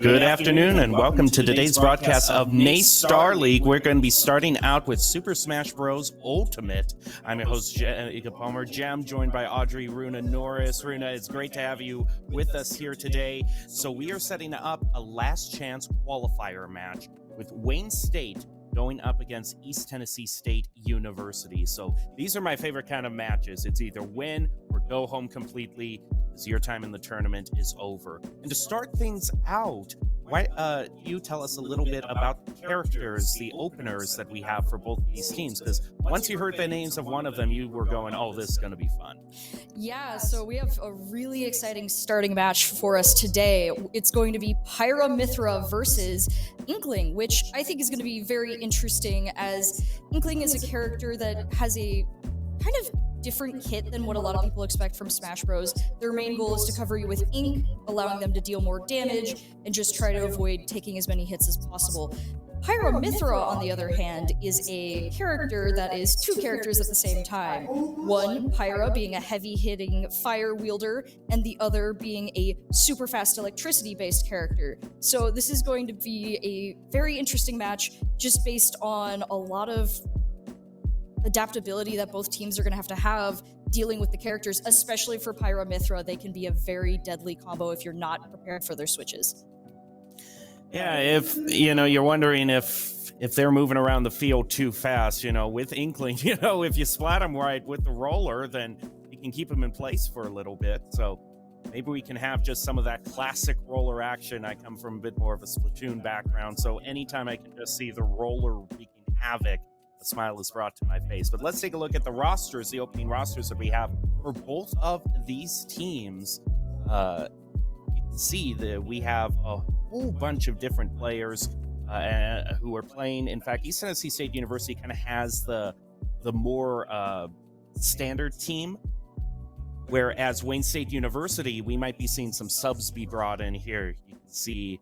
Good afternoon and welcome to today's broadcast of NACE Star League. We're going to be starting out with Super Smash Bros. Ultimate. I'm your host, Ika Palmer Jam, joined by Audrey Runa Norris. Runa, it's great to have you with us here today. So we are setting up a last chance qualifier match with Wayne State going up against East Tennessee State University. So these are my favorite kind of matches. It's either win or go home completely as your time in the tournament is over. And to start things out, why you tell us a little bit about the characters, the openers that we have for both these teams? Because once you heard the names of one of them, you were going, oh, this is going to be fun. Yeah, so we have a really exciting starting match for us today. It's going to be Pyra Mithra versus Inkling, which I think is going to be very interesting, as Inkling is a character that has a kind of different kit than what a lot of people expect from Smash Bros. Their main goal is to cover you with ink, allowing them to deal more damage, and just try to avoid taking as many hits as possible. Pyra Mithra, on the other hand, is a character that is two characters at the same time. One, Pyra, being a heavy-hitting fire wielder, and the other being a super fast electricity-based character. So this is going to be a very interesting match, just based on a lot of adaptability that both teams are going to have dealing with the characters, especially for Pyra Mithra. They can be a very deadly combo if you're not prepared for their switches. Yeah, if you're wondering if they're moving around the field too fast, with Inkling, if you splat them right with the roller, then you can keep them in place for a little bit. So maybe we can have just some of that classic roller action. I come from a bit more of a Splatoon background, so anytime I can just see the roller wreaking havoc, a smile is brought to my face. But let's take a look at the rosters, the opening rosters that we have for both of these teams. You can see that we have a whole bunch of different players who are playing. In fact, East Tennessee State University kind of has the more standard team, whereas Wayne State University, we might be seeing some subs be brought in here. You can see,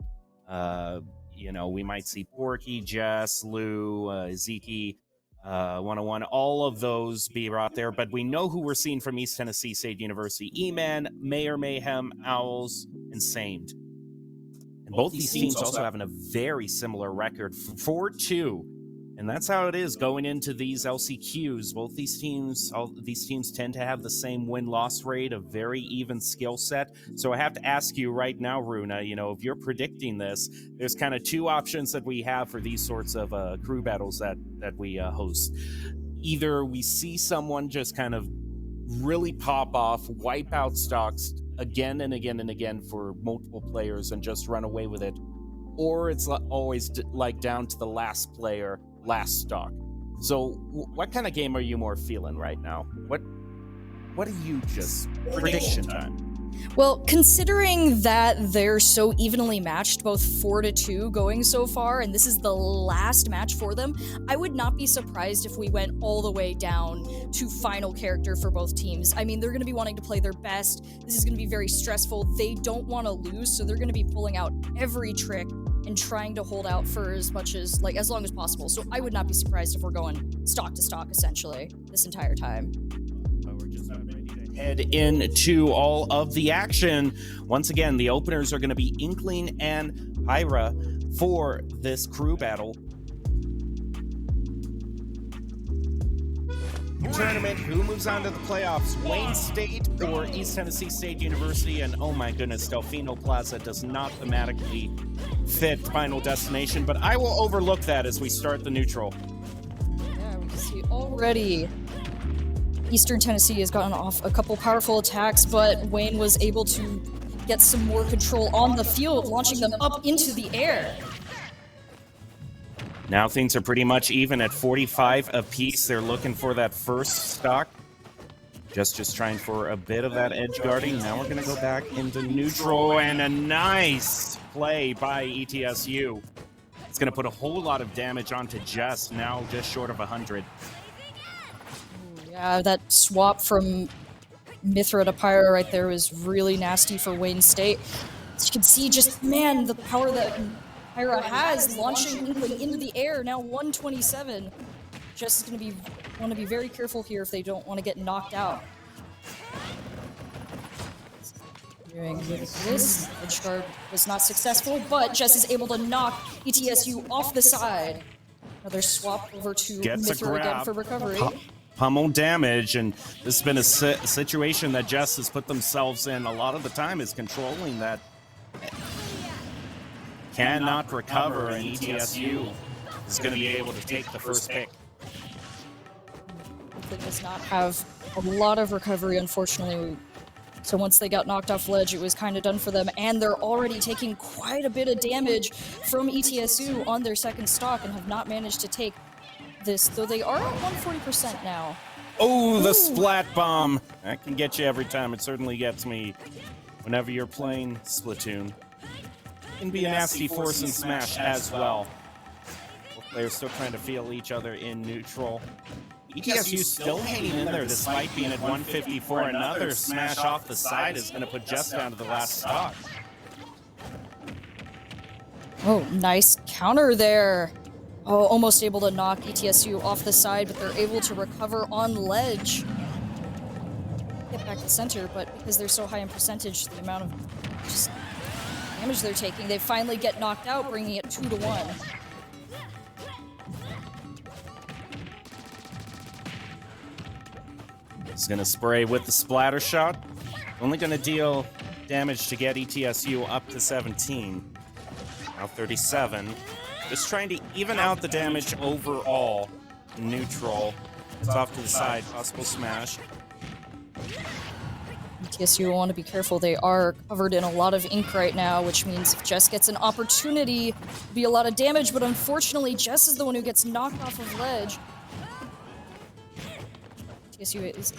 we might see Porky, Jess, Lou, Zeke, 101, all of those be brought there. But we know who we're seeing from East Tennessee State University: E-Man, Mayor Mayhem, Owls, and Samed. And both these teams also having a very similar record, 4-2. And that's how it is going into these LCQs. Both these teams, all these teams tend to have the same win-loss rate, a very even skill set. So I have to ask you right now, Runa, if you're predicting this, there's kind of two options that we have for these sorts of crew battles that we host. Either we see someone just kind of really pop off, wipe out stocks again and again and again for multiple players and just run away with it, or it's always like down to the last player, last stock. So what kind of game are you more feeling right now? What are you just prediction time? Well, considering that they're so evenly matched, both 4-2 going so far, and this is the last match for them, I would not be surprised if we went all the way down to final character for both teams. I mean, they're going to be wanting to play their best. This is going to be very stressful. They don't want to lose, so they're going to be pulling out every trick and trying to hold out for as long as possible. So I would not be surprised if we're going stock to stock, essentially, this entire time. We're just not ready to head into all of the action. Once again, the openers are going to be Inkling and Pyra for this crew battle. Tournament, who moves on to the playoffs? Wayne State or East Tennessee State University? And oh my goodness, Delfino Plaza does not thematically fit Final Destination, but I will overlook that as we start the neutral. Yeah, we can see already Eastern Tennessee has gotten off a couple powerful attacks, but Wayne was able to get some more control on the field, launching them up into the air. Now things are pretty much even at 45 apiece. They're looking for that first stock. Just trying for a bit of that edge guarding. Now we're going to go back into neutral, and a nice play by ETSU. It's going to put a whole lot of damage onto Jess, now just short of 100. Yeah, that swap from Mithra to Pyra right there was really nasty for Wayne State. As you can see, the power that Pyra has, launching Inkling into the air, now 127. Jess is going to want to be very careful here if they don't want to get knocked out. Doing this. Edge guard was not successful, but Jess is able to knock ETSU off the side. Another swap over to Mithra again for recovery. Pummel damage, and this has been a situation that Jess has put themselves in a lot of the time, is controlling that. Cannot recover, and ETSU is going to be able to take the first pick. They does not have a lot of recovery, unfortunately. So once they got knocked off ledge, it was kind of done for them, and they're already taking quite a bit of damage from ETSU on their second stock and have not managed to take this, though they are at 140% now. Oh, the splat bomb. That can get you every time. It certainly gets me whenever you're playing Splatoon. It can be a nasty force and smash as well. Both players still trying to feel each other in neutral. ETSU still hanging in there despite being at 154. Another smash off the side is going to put Jess down to the last stock. Oh, nice counter there. Oh, almost able to knock ETSU off the side, but they're able to recover on ledge. Get back to center, but because they're so high in percentage, the amount of just damage they're taking, they finally get knocked out, bringing it 2-1. He's going to spray with the splatter shot. Only going to deal damage to get ETSU up to 17. Now 37. Just trying to even out the damage overall. Neutral. It's off to the side. Possible smash. ETSU will want to be careful. They are covered in a lot of ink right now, which means if Jess gets an opportunity, it'll be a lot of damage, but unfortunately, Jess is the one who gets knocked off of ledge. ETSU is...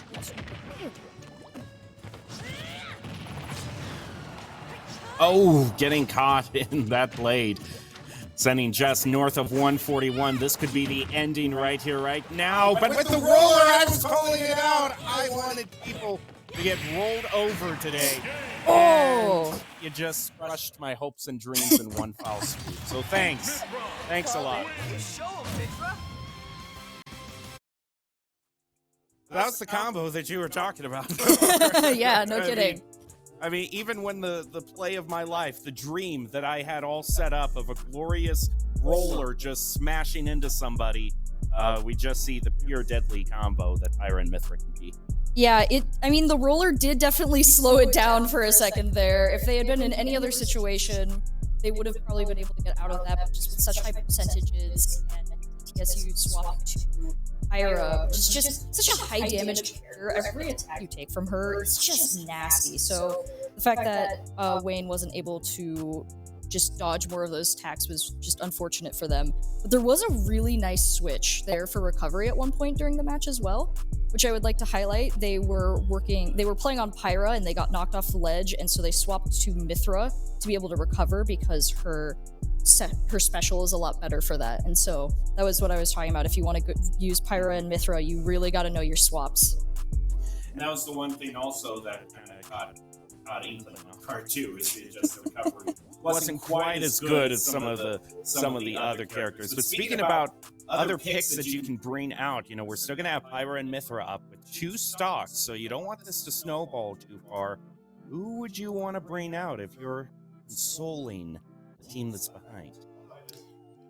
Oh, getting caught in that blade. Sending Jess north of 141. This could be the ending right here, right now. But with the roller, I was calling it out. I wanted people to get rolled over today. Oh! And you just crushed my hopes and dreams in one foul swoop. So thanks. Thanks a lot. That was the combo that you were talking about. Yeah, no kidding. I mean, even when the play of my life, the dream that I had all set up of a glorious roller just smashing into somebody, we just see the pure deadly combo that Pyra and Mithra can be. Yeah, I mean, the roller did definitely slow it down for a second there. If they had been in any other situation, they would have probably been able to get out of that, but just with such high percentages and ETSU swapping to Pyra, which is just such a high damage character. Every attack you take from her is just nasty. So the fact that Wayne wasn't able to just dodge more of those attacks was just unfortunate for them. But there was a really nice switch there for recovery at one point during the match as well, which I would like to highlight. They were playing on Pyra and they got knocked off the ledge, and so they swapped to Mithra to be able to recover because her special is a lot better for that. And so that was what I was talking about. If you want to use Pyra and Mithra, you really got to know your swaps. And that was the one thing also that kind of got England on part two, is just the recovery wasn't quite as good as some of the other characters. But speaking about other picks that you can bring out, you know, we're still gonna have Pyra and Mithra up with 2 stocks, so you don't want this to snowball too far. Who would you want to bring out if you're consoling the team that's behind?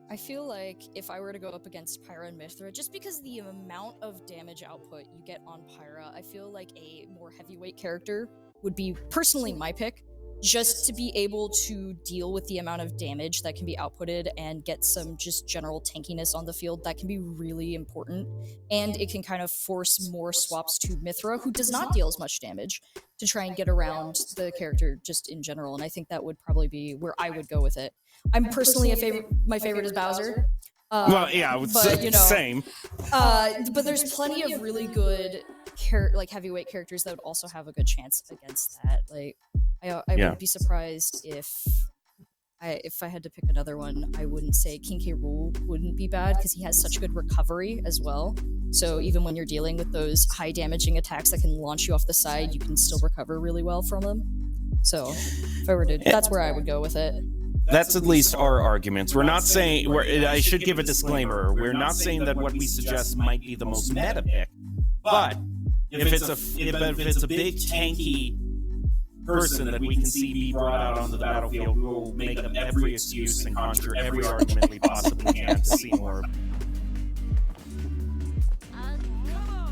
I feel like if I were to go up against Pyra and Mithra, just because the amount of damage output you get on Pyra, I feel like a more heavyweight character would be personally my pick, just to be able to deal with the amount of damage that can be outputted and get some just general tankiness on the field. That can be really important, and it can kind of force more swaps to Mithra, who does not deal as much damage, to try and get around the character just in general. And I think that would probably be where I would go with it. I'm personally my favorite is Bowser. Well, yeah, but, you know, same. But there's plenty of really good heavyweight characters that would also have a good chance against that. Like, I wouldn't be surprised if I had to pick another one. I wouldn't say King K. Rool wouldn't be bad because he has such good recovery as well. So even when you're dealing with those high damaging attacks that can launch you off the side, you can still recover really well from them. So if I were to, that's where I would go with it. That's at least our arguments. We're not saying, I should give a disclaimer, we're not saying that what we suggest might be the most meta pick, but if it's a big tanky person that we can see be brought out onto the battlefield who will make up every excuse and conjure every argument we possibly can to see more.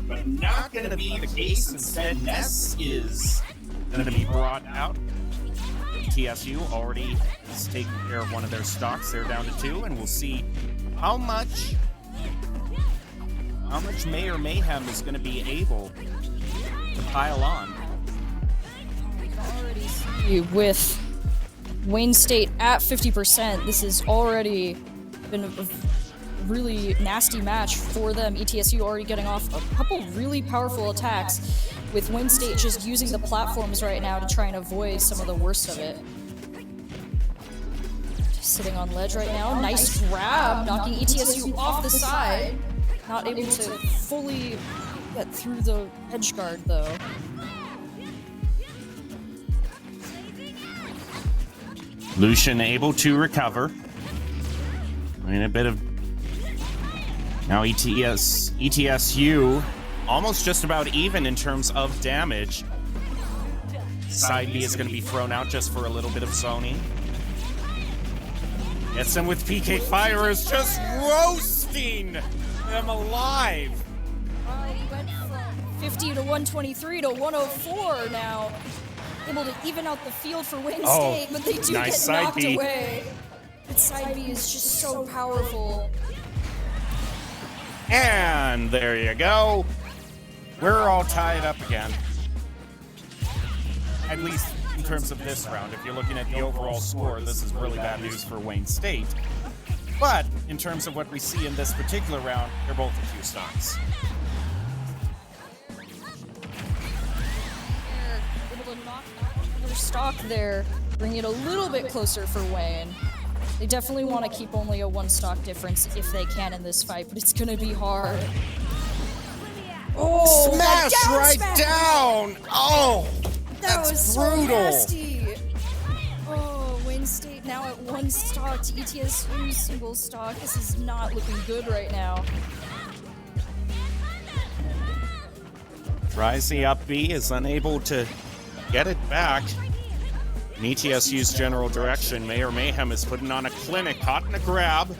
But not going to be the case. Instead, Ness is going to be brought out. ETSU already has taken care of one of their stocks. They're down to 2, and we'll see how much Mayor Mayhem is going to be able to pile on. You can already see with Wayne State at 50%, this has already been a really nasty match for them. ETSU already getting off a couple really powerful attacks, with Wayne State just using the platforms right now to try and avoid some of the worst of it. Just sitting on ledge right now. Nice grab, knocking ETSU off the side. Not able to fully get through the edge guard though. Lucian able to recover. In a bit of now ETSU almost just about even in terms of damage. Side B is going to be thrown out just for a little bit of zoning. Gets him with PK Fire is just roasting them alive. He went from 50 to 123 to 104 now. Able to even out the field for Wayne State, but they do nice get knocked side B. away. That side B is just so powerful. And there you go. We're all tied up again. At least in terms of this round. If you're looking at the overall score, this is really bad news for Wayne State. But in terms of what we see in this particular round, they're both a few stocks. They're able to knock out another stock there, bring it a little bit closer for Wayne. They definitely want to keep only a 1 stock difference if they can in this fight, but it's going to be hard. Oh, smash right smash. down! Oh, That that's was brutal. so nasty. Oh, Wayne State now at 1 stock to ETSU single stock. This is not looking good right now. Tries the up B, is unable to get it back. In ETSU's general direction, Mayor Mayhem is putting on a clinic, caught in a grab.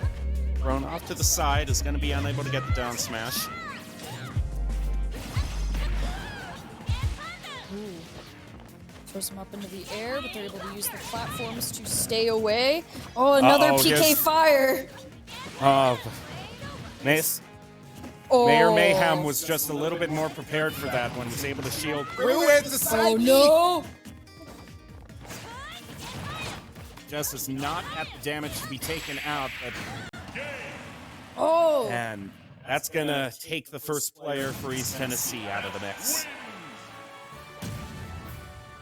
Thrown off to the side, is going to be unable to get the down smash. Throws him up into the air, but they're able to use the platforms to stay away. Oh, another PK Fire. Nice. Oh. Mayor Mayhem was just a little bit more prepared for that one. Was able to shield through it. The side Oh no! Just is not at the damage to be taken out, but Oh! and that's gonna take the first player for East Tennessee out of the mix.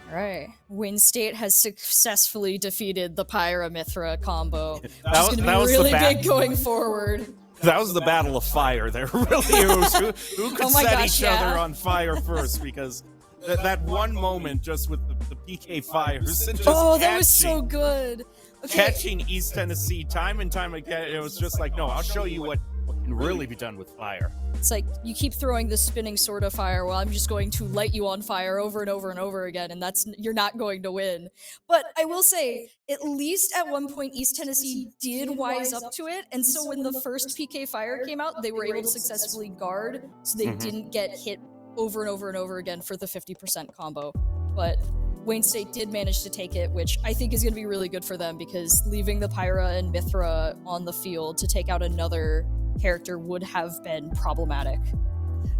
Alright. Wayne State has successfully defeated the Pyra Mithra combo. Which is That going to be was the really big going forward. That was the battle of fire there. Really, it was who could Oh my set gosh, each other on fire first, because that one moment just with the PK fires and just That was so good. Okay. catching East Tennessee time and time again. It was just like, no, I'll show you what can really be done with fire. It's like you keep throwing the spinning sword of fire while I'm just going to light you on fire over and over and over again, and you're not going to win. But I will say, at least at one point, East Tennessee did wise up to it, and so when the first PK Fire came out, they were able to successfully guard, so they didn't get hit over and over and over again for the 50% combo. But Wayne State did manage to take it, which I think is going to be really good for them, because leaving the Pyra and Mithra on the field to take out another character would have been problematic.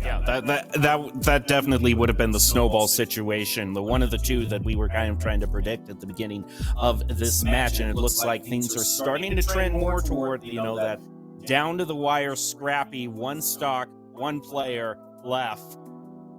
Yeah, that definitely would have been the snowball situation, the one of the two that we were kind of trying to predict at the beginning of this match, and it looks like things are starting to trend more toward, that down to the wire, scrappy, 1 stock, 1 player left.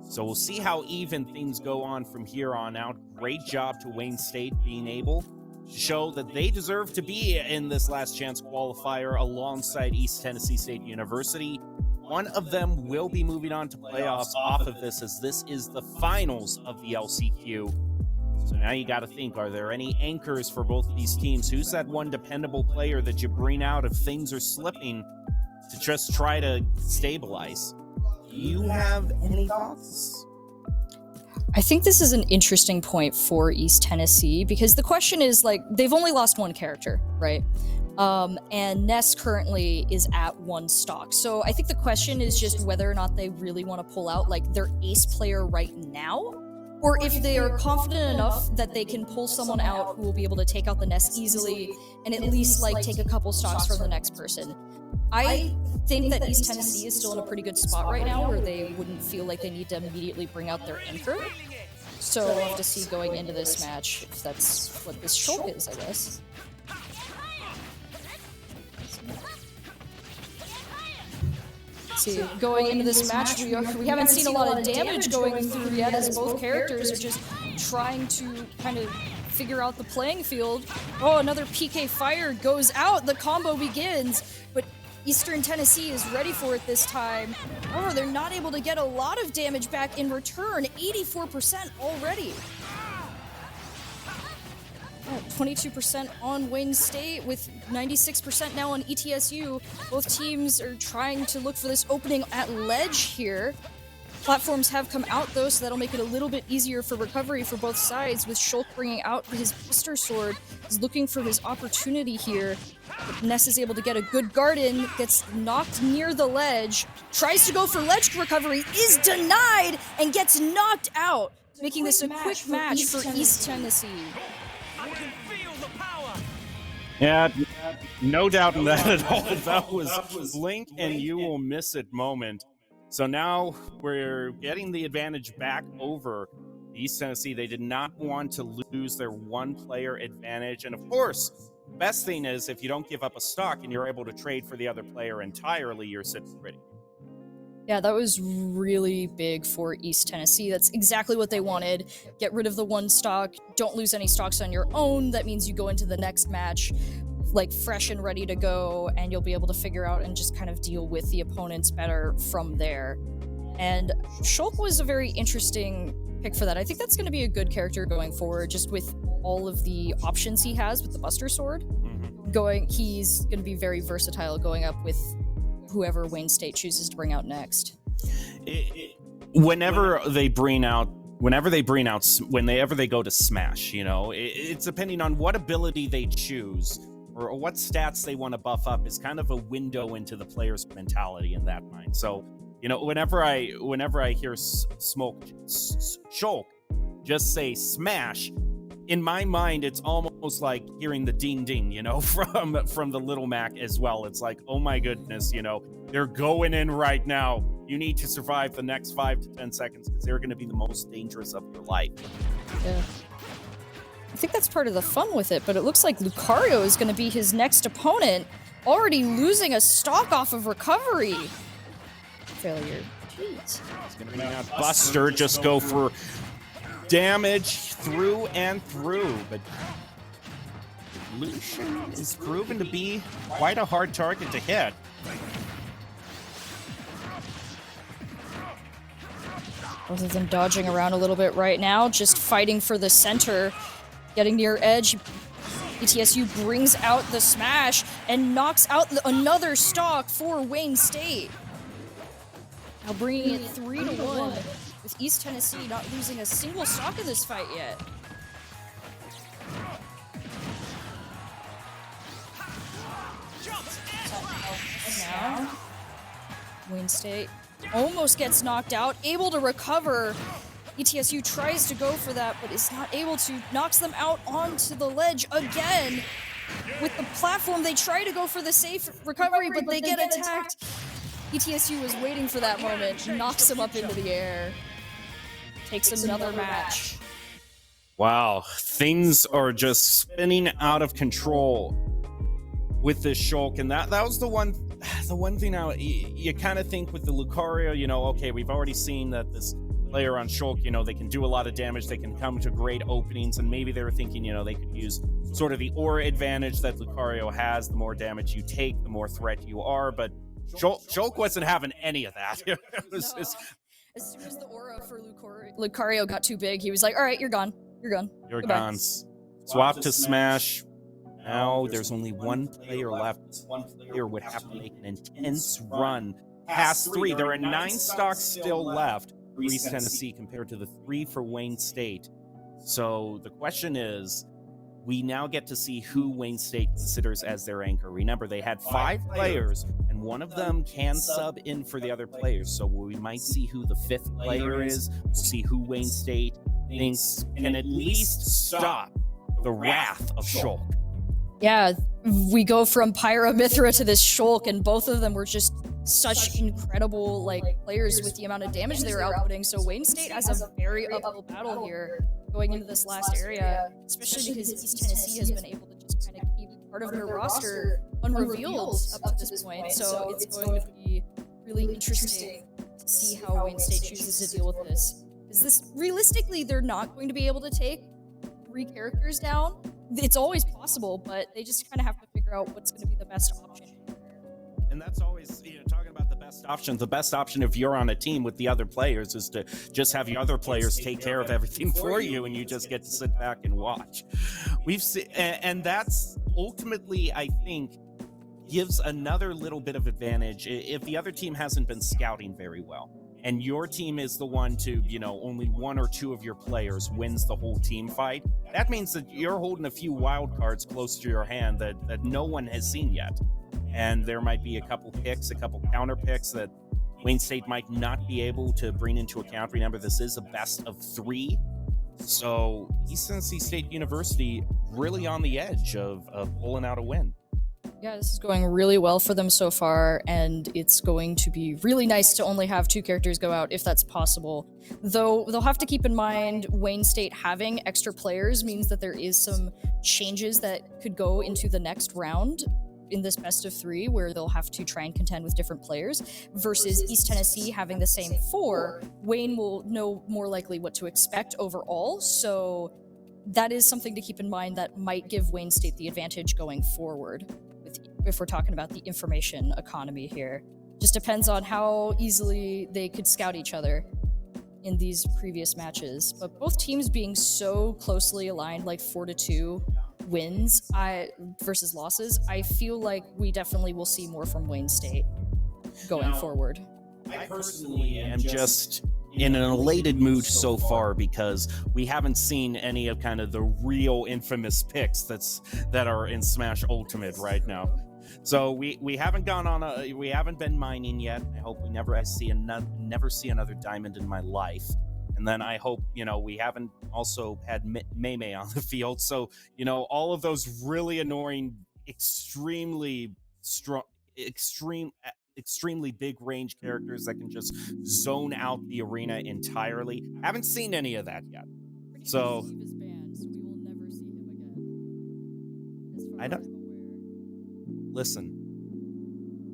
So we'll see how even things go on from here on out. Great job to Wayne State being able to show that they deserve to be in this last chance qualifier alongside East Tennessee State University. One of them will be moving on to playoffs off of this, as this is the finals of the LCQ. So now you got to think, are there any anchors for both of these teams? Who's that one dependable player that you bring out if things are slipping to just try to stabilize? Do you have any thoughts? I think this is an interesting point for East Tennessee, because the question is, like, they've only lost one character, right? And Ness currently is at 1 stock. So I think the question is just whether or not they really want to pull out, like, their ace player right now, or if they are confident enough that they can pull someone out who will be able to take out the Ness easily and at least, like, take a couple stocks from the next person. I think that East Tennessee is still in a pretty good spot right now where they wouldn't feel like they need to immediately bring out their anchor. So we'll have to see going into this match if that's what this Shulk is, I guess. See, going into this match, we haven't seen a lot of damage going through yet, as both characters are just trying to kind of figure out the playing field. Oh, another PK fire goes out, the combo begins, but Eastern Tennessee is ready for it this time. Oh, they're not able to get a lot of damage back in return, 84% already. 22% on Wayne State with 96% now on ETSU. Both teams are trying to look for this opening at ledge here. Platforms have come out though, so that'll make it a little bit easier for recovery for both sides, with Shulk bringing out his Buster Sword. He's looking for his opportunity here. But Ness is able to get a good guard in, gets knocked near the ledge, tries to go for ledge recovery, is denied, and gets knocked out, making this a quick match for East Tennessee. Yeah, no doubt in that at all. That was blink and you will miss it moment. So now we're getting the advantage back over East Tennessee. They did not want to lose their 1-player advantage. And of course, best thing is if you don't give up a stock and you're able to trade for the other player entirely, you're sitting pretty. Yeah, that was really big for East Tennessee. That's exactly what they wanted. Get rid of the 1 stock. Don't lose any stocks on your own. That means you go into the next match like fresh and ready to go, and you'll be able to figure out and just kind of deal with the opponents better from there. And Shulk was a very interesting pick for that. I think that's going to be a good character going forward, just with all of the options he has with the Buster Sword. He's going to be very versatile going up with whoever Wayne State chooses to bring out next. Whenever they go to Smash, you know, it's depending on what ability they choose or what stats they want to buff up is kind of a window into the player's mentality in that mind. So, you know, whenever I hear Shulk just say Smash, in my mind, it's almost like hearing the ding ding, you know, from the Little Mac as well. It's like, oh my goodness, you know, they're going in right now. You need to survive the next 5 to 10 seconds because they're going to be the most dangerous of your life. Yeah. I think that's part of the fun with it, but it looks like Lucario is going to be his next opponent, already losing a stock off of recovery. Failure. Jeez. He's going to bring out Buster, just go for damage through and through, but Lucian is proven to be quite a hard target to hit. Both of them dodging around a little bit right now, just fighting for the center, getting near edge. ETSU brings out the smash and knocks out another stock for Wayne State. Now bringing it 3-1, with East Tennessee not losing a single stock in this fight yet. Now, Wayne State almost gets knocked out, able to recover. ETSU tries to go for that, but is not able to. Knocks them out onto the ledge again. With the platform, they try to go for the safe recovery, but they get attacked. ETSU was waiting for that moment, knocks him up into the air. Takes another match. Wow, things are just spinning out of control with this Shulk, and that was the one thing now you kind of think with the Lucario, you know, okay, we've already seen that this player on Shulk, you know, they can do a lot of damage, they can come to great openings, and maybe they were thinking, you know, they could use sort of the aura advantage that Lucario has. The more damage you take, the more threat you are, but Shulk wasn't having any of that. It was As soon as the aura for Lucario got too big, he was like, all right, you're gone. You're gone. You're Goodbye. gone. Swap to Smash. Now there's only one player left. This one player would have to make an intense run past 3. There are 9 stocks still left. East Tennessee compared to the 3 for Wayne State. So the question is, we now get to see who Wayne State considers as their anchor. Remember, they had 5 players, and one of them can sub in for the other players. So we might see who the 5th player is. We'll see who Wayne State thinks can at least stop the wrath of Shulk. Yeah, we go from Pyra Mithra to this Shulk, and both of them were just such incredible players with the amount of damage they were outputting. So Wayne State has a very uphill battle here going into this last area, especially because East Tennessee has been able to just kind of keep part of their roster unrevealed up to this point. So it's going to be really interesting to see how Wayne State chooses to deal with this. Is this realistically, they're not going to be able to take 3 characters down? It's always possible, but they just kind of have to figure out what's going to be the best option. And that's always, talking about the best options. The best option if you're on a team with the other players is to just have your other players take care of everything for you, and you just get to sit back and watch. We've seen, and that's ultimately, I think, gives another little bit of advantage if the other team hasn't been scouting very well. And your team is the one to, only 1 or 2 of your players wins the whole team fight. That means that you're holding a few wild cards close to your hand that no one has seen yet. And there might be a couple picks, a couple counter picks that Wayne State might not be able to bring into account. Remember, this is a best of 3. So East Tennessee State University really on the edge of pulling out a win. Yeah, this is going really well for them so far, and it's going to be really nice to only have 2 characters go out if that's possible. Though they'll have to keep in mind Wayne State having extra players means that there is some changes that could go into the next round in this best of 3 where they'll have to try and contend with different players versus East Tennessee having the same 4. Wayne will know more likely what to expect overall, so that is something to keep in mind that might give Wayne State the advantage going forward. If we're talking about the information economy here, just depends on how easily they could scout each other in these previous matches. But both teams being so closely aligned, 4-2 wins versus losses, I feel like we definitely will see more from Wayne State going forward. I personally am just in an elated mood so far because we haven't seen any of kind of the real infamous picks that are in Smash Ultimate right now. So we haven't we haven't been mining yet. I hope we never see another diamond in my life. And then I hope, we haven't also had Mei on the field. So, all of those really annoying, extremely big range characters that can just zone out the arena entirely. Haven't seen any of that yet. So we will never see him again. I don't. Listen,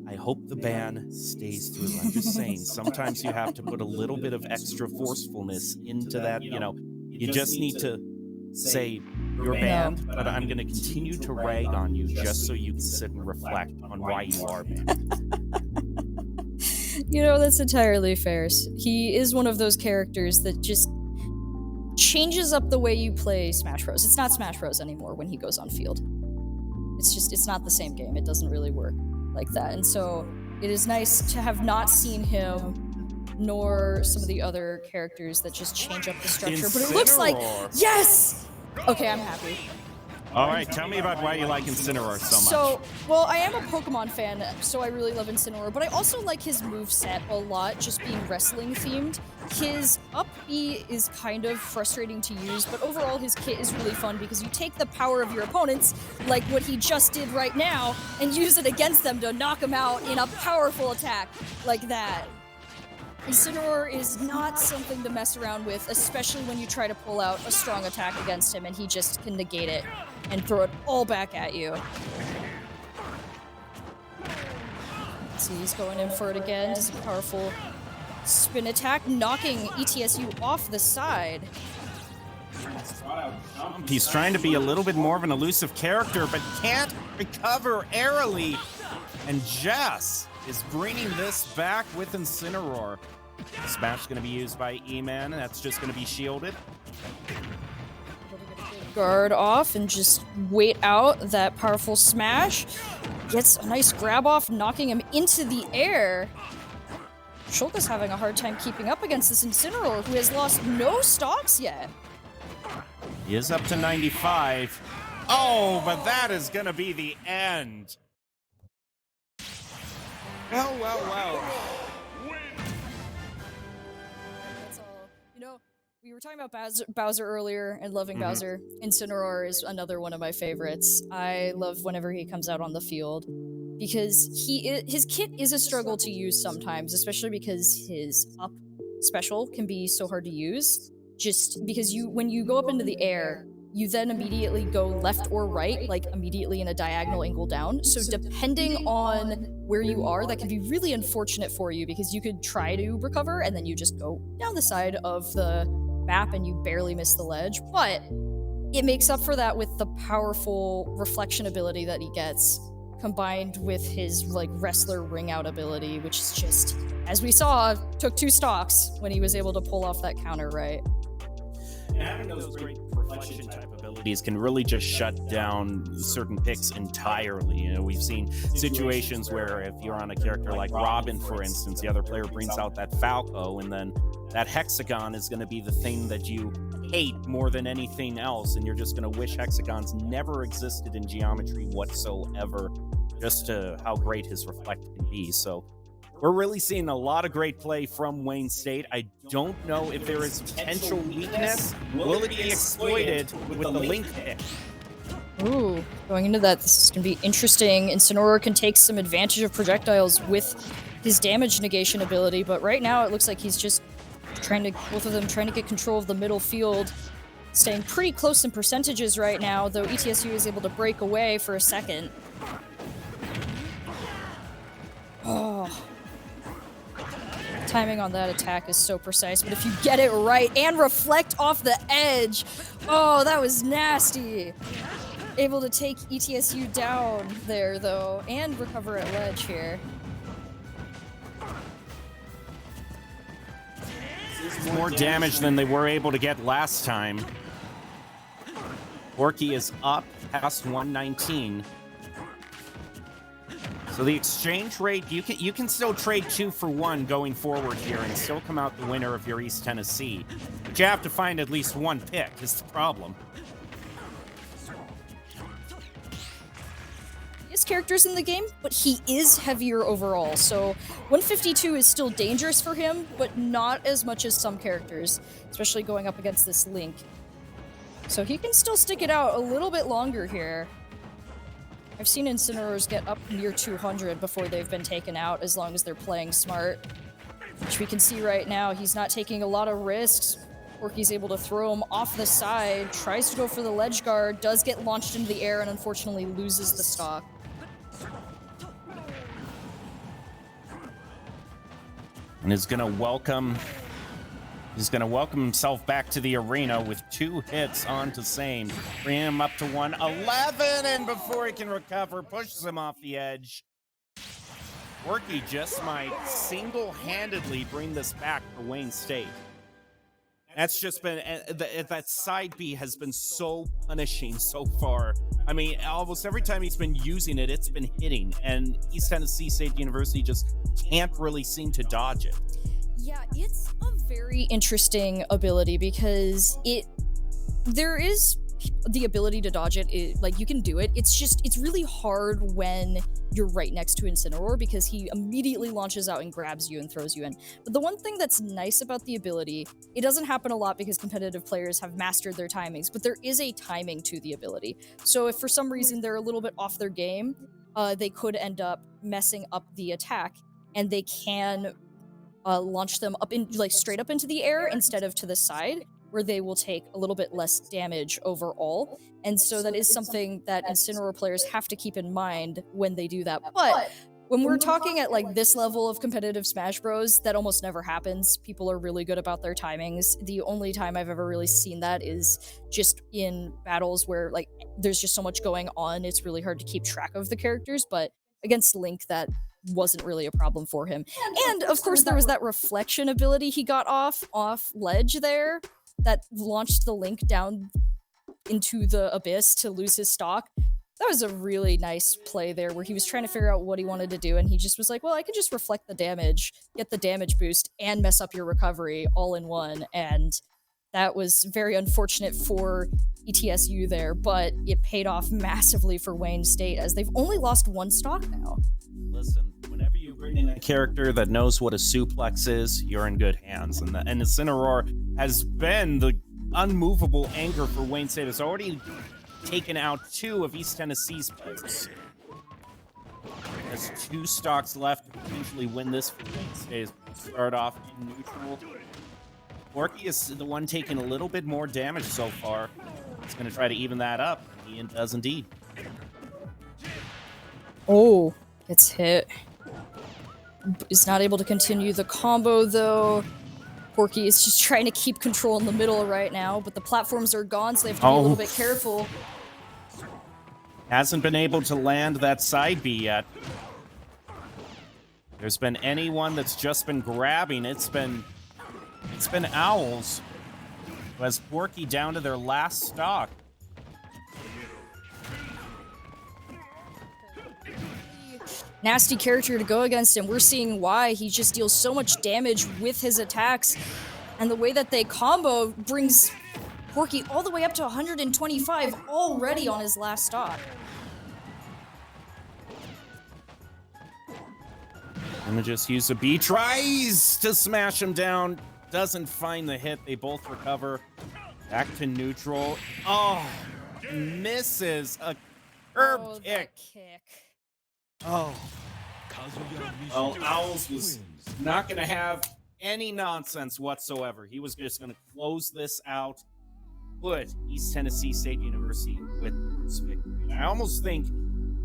I hope the ban stays through. I'm just saying, sometimes you have to put a little bit of extra forcefulness into that. You just need to say you're banned, but I'm going to continue to rag on you just so you can sit and reflect on why you are banned. That's entirely fair. He is one of those characters that just changes up the way you play Smash Bros. It's not Smash Bros. Anymore when he goes on field. It's not the same game. It doesn't really work like that. And so it is nice to have not seen him nor some of the other characters that just change up the structure. But it looks like, yes! Okay, I'm happy. All right, tell me about why you like Incineroar so much. So, well, I am a Pokemon fan, so I really love Incineroar, but I also like his moveset a lot, just being wrestling themed. His up B is kind of frustrating to use, but overall his kit is really fun because you take the power of your opponents, like what he just did right now, and use it against them to knock them out in a powerful attack like that. Incineroar is not something to mess around with, especially when you try to pull out a strong attack against him and he just can negate it and throw it all back at you. See, he's going in for it again. It's a powerful spin attack, knocking ETSU off the side. He's trying to be a little bit more of an elusive character, but can't recover airily. And Jess is bringing this back with Incineroar. Smash going to be used by E-Man, and that's just going to be shielded. Guard off and just wait out that powerful smash. Gets a nice grab off, knocking him into the air. Shulka's having a hard time keeping up against this Incineroar, who has lost no stocks yet. He is up to 95. Oh, but that is going to be the end. Well, well, well. That's all. You know, we were talking about Bowser earlier and loving Bowser. Incineroar is another one of my favorites. I love whenever he comes out on the field because his kit is a struggle to use sometimes, especially because his up special can be so hard to use. Just because when you go up into the air, you then immediately go left or right, like immediately in a diagonal angle down. So depending on where you are, that can be really unfortunate for you because you could try to recover and then you just go down the side of the map and you barely miss the ledge. But it makes up for that with the powerful reflection ability that he gets, combined with his like wrestler ring out ability, which is just, as we saw, took 2 stocks when he was able to pull off that counter right. Having those great reflection type abilities can really just shut down certain picks entirely. You know, we've seen situations where if you're on a character like Robin, for instance, the other player brings out that Falco, and then that hexagon is going to be the thing that you hate more than anything else, and you're just going to wish hexagons never existed in geometry whatsoever, just to how great his reflect can be. So we're really seeing a lot of great play from Wayne State. I don't know if there is potential weakness. Will it be exploited with the Link pick? Ooh, going into that, this is going to be interesting. Incineroar can take some advantage of projectiles with his damage negation ability, but right now it looks like he's just both of them trying to get control of the middle field, staying pretty close in percentages right now, though ETSU is able to break away for a second. Oh. Timing on that attack is so precise, but if you get it right and reflect off the edge, oh, that was nasty. Able to take ETSU down there, though, and recover at ledge here. More damage than they were able to get last time. Orky is up past 119. So the exchange rate, you can still trade 2 for 1 going forward here and still come out the winner of your East Tennessee. But you have to find at least 1 pick is the problem. His characters in the game, but he is heavier overall, so 152 is still dangerous for him, but not as much as some characters, especially going up against this Link. So he can still stick it out a little bit longer here. I've seen Incineroars get up near 200 before they've been taken out, as long as they're playing smart. Which we can see right now, he's not taking a lot of risks. Orky's able to throw him off the side, tries to go for the ledge guard, does get launched into the air, and unfortunately loses the stock. And is going to welcome himself back to the arena with 2 hits onto Sane. Bring him up to 111, and before he can recover, pushes him off the edge. Orky just might single-handedly bring this back for Wayne State. That's just been, that side B has been so punishing so far. I mean, almost every time he's been using it, it's been hitting, and East Tennessee State University just can't really seem to dodge it. Yeah, it's a very interesting ability because there is the ability to dodge it, like you can do it. It's really hard when you're right next to Incineroar because he immediately launches out and grabs you and throws you in. But the one thing that's nice about the ability, it doesn't happen a lot because competitive players have mastered their timings, but there is a timing to the ability. So if for some reason they're a little bit off their game, they could end up messing up the attack, and they can launch them up in straight up into the air instead of to the side, where they will take a little bit less damage overall. And so that is something that Incineroar players have to keep in mind when they do that. But when we're talking at like this level of competitive Smash Bros, that almost never happens. People are really good about their timings. The only time I've ever really seen that is just in battles where like there's just so much going on, it's really hard to keep track of the characters. But against Link, that wasn't really a problem for him. And of course there was that reflection ability he got off ledge there that launched the Link down into the abyss to lose his stock. That was a really nice play there where he was trying to figure out what he wanted to do, and he just was like, well, I could just reflect the damage, get the damage boost, and mess up your recovery all in one. And that was very unfortunate for ETSU there, but it paid off massively for Wayne State as they've only lost one stock now. Listen, whenever you bring in a character that knows what a suplex is, you're in good hands. And the Incineroar has been the unmovable anchor for Wayne State. It's already taken out 2 of East Tennessee's players. Has 2 stocks left to potentially win this for Wayne State. Start off in neutral. Porky is the one taking a little bit more damage so far. He's going to try to even that up. He does indeed. Oh, gets hit. Is not able to continue the combo though. Porky is just trying to keep control in the middle right now, but the platforms are gone, so they have to be a little bit careful. Hasn't been able to land that side B yet. There's been anyone that's just been grabbing. It's been Owls, who has Porky down to their last stock. Nasty character to go against him. We're seeing why. He just deals so much damage with his attacks, and the way that they combo brings Porky all the way up to 125 already on his last stock. Gonna just use a B. Tries to smash him down. Doesn't find the hit. They both recover. Back to neutral. Oh, misses a curb kick. Oh. Well, Owls was not going to have any nonsense whatsoever. He was just going to close this out, put East Tennessee State University with this victory. I almost think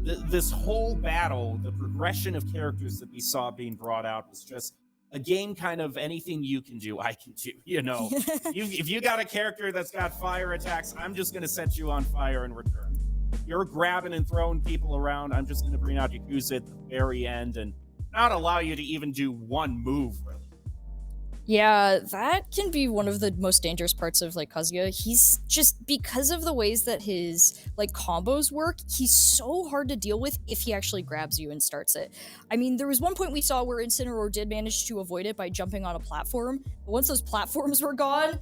this whole battle, the progression of characters that we saw being brought out, was just a game kind of anything you can do, I can do. You know, if you got a character that's got fire attacks, I'm just going to set you on fire in return. If you're grabbing and throwing people around, I'm just going to bring out Yakuza at the very end and not allow you to even do one move, really. Yeah, that can be one of the most dangerous parts of, like, Kazuya. He's just, because of the ways that his, like, combos work, he's so hard to deal with if he actually grabs you and starts it. I mean, there was one point we saw where Incineroar did manage to avoid it by jumping on a platform, but once those platforms were gone,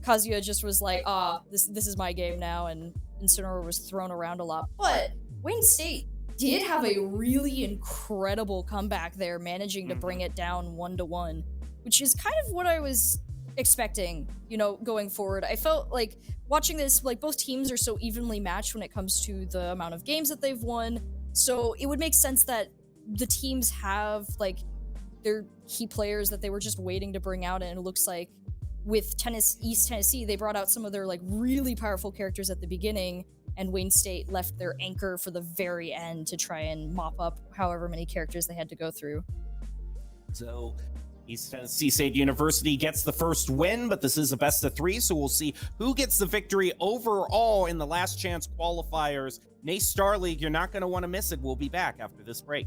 Kazuya just was like, this is my game now, and Incineroar was thrown around a lot. But Wayne State did have a really incredible comeback there, managing to bring it down 1-1. Which is kind of what I was expecting, you know, going forward. I felt like watching this, like, both teams are so evenly matched when it comes to the amount of games that they've won. So it would make sense that the teams have, like, their key players that they were just waiting to bring out. And it looks like with East Tennessee, they brought out some of their, like, really powerful characters at the beginning. And Wayne State left their anchor for the very end to try and mop up however many characters they had to go through. So East Tennessee State University gets the first win, but this is a best of 3, so we'll see who gets the victory overall in the last chance qualifiers. NACE Star League, you're not going to want to miss it. We'll be back after this break.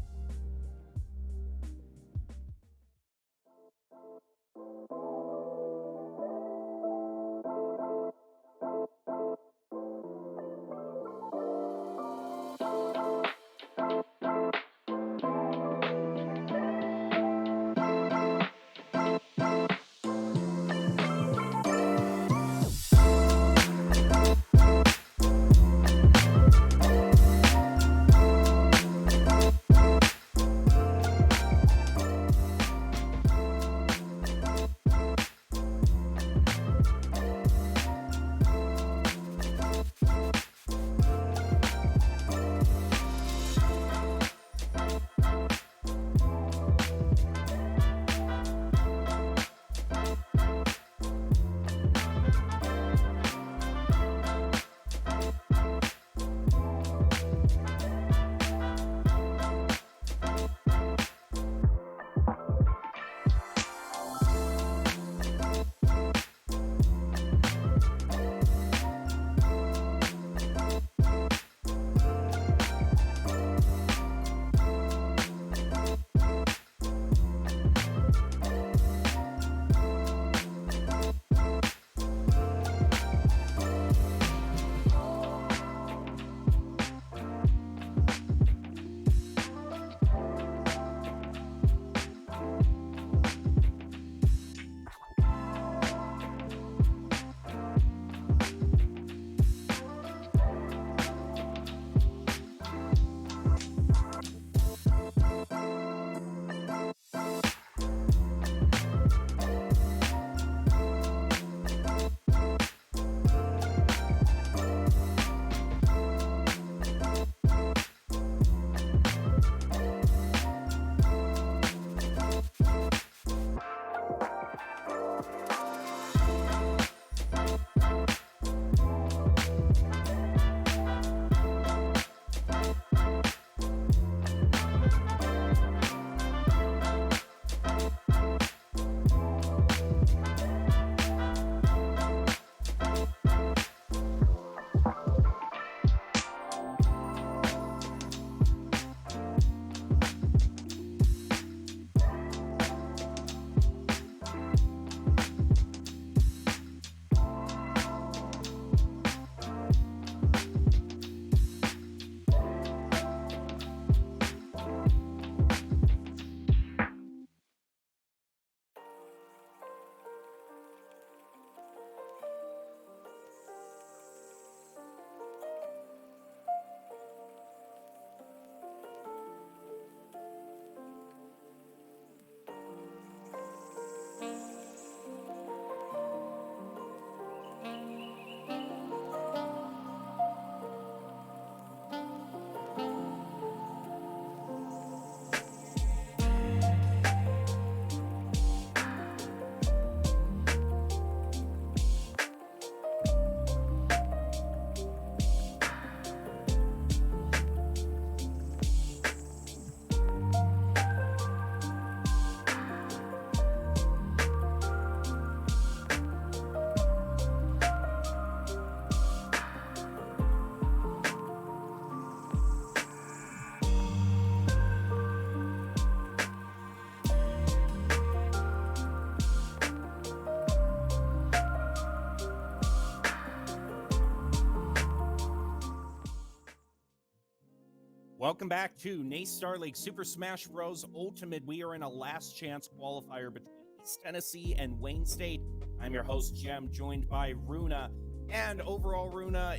Welcome back to NACE Star League Super Smash Bros. Ultimate. We are in a last chance qualifier between East Tennessee and Wayne State. I'm your host, Jem, joined by Runa. And overall, Runa,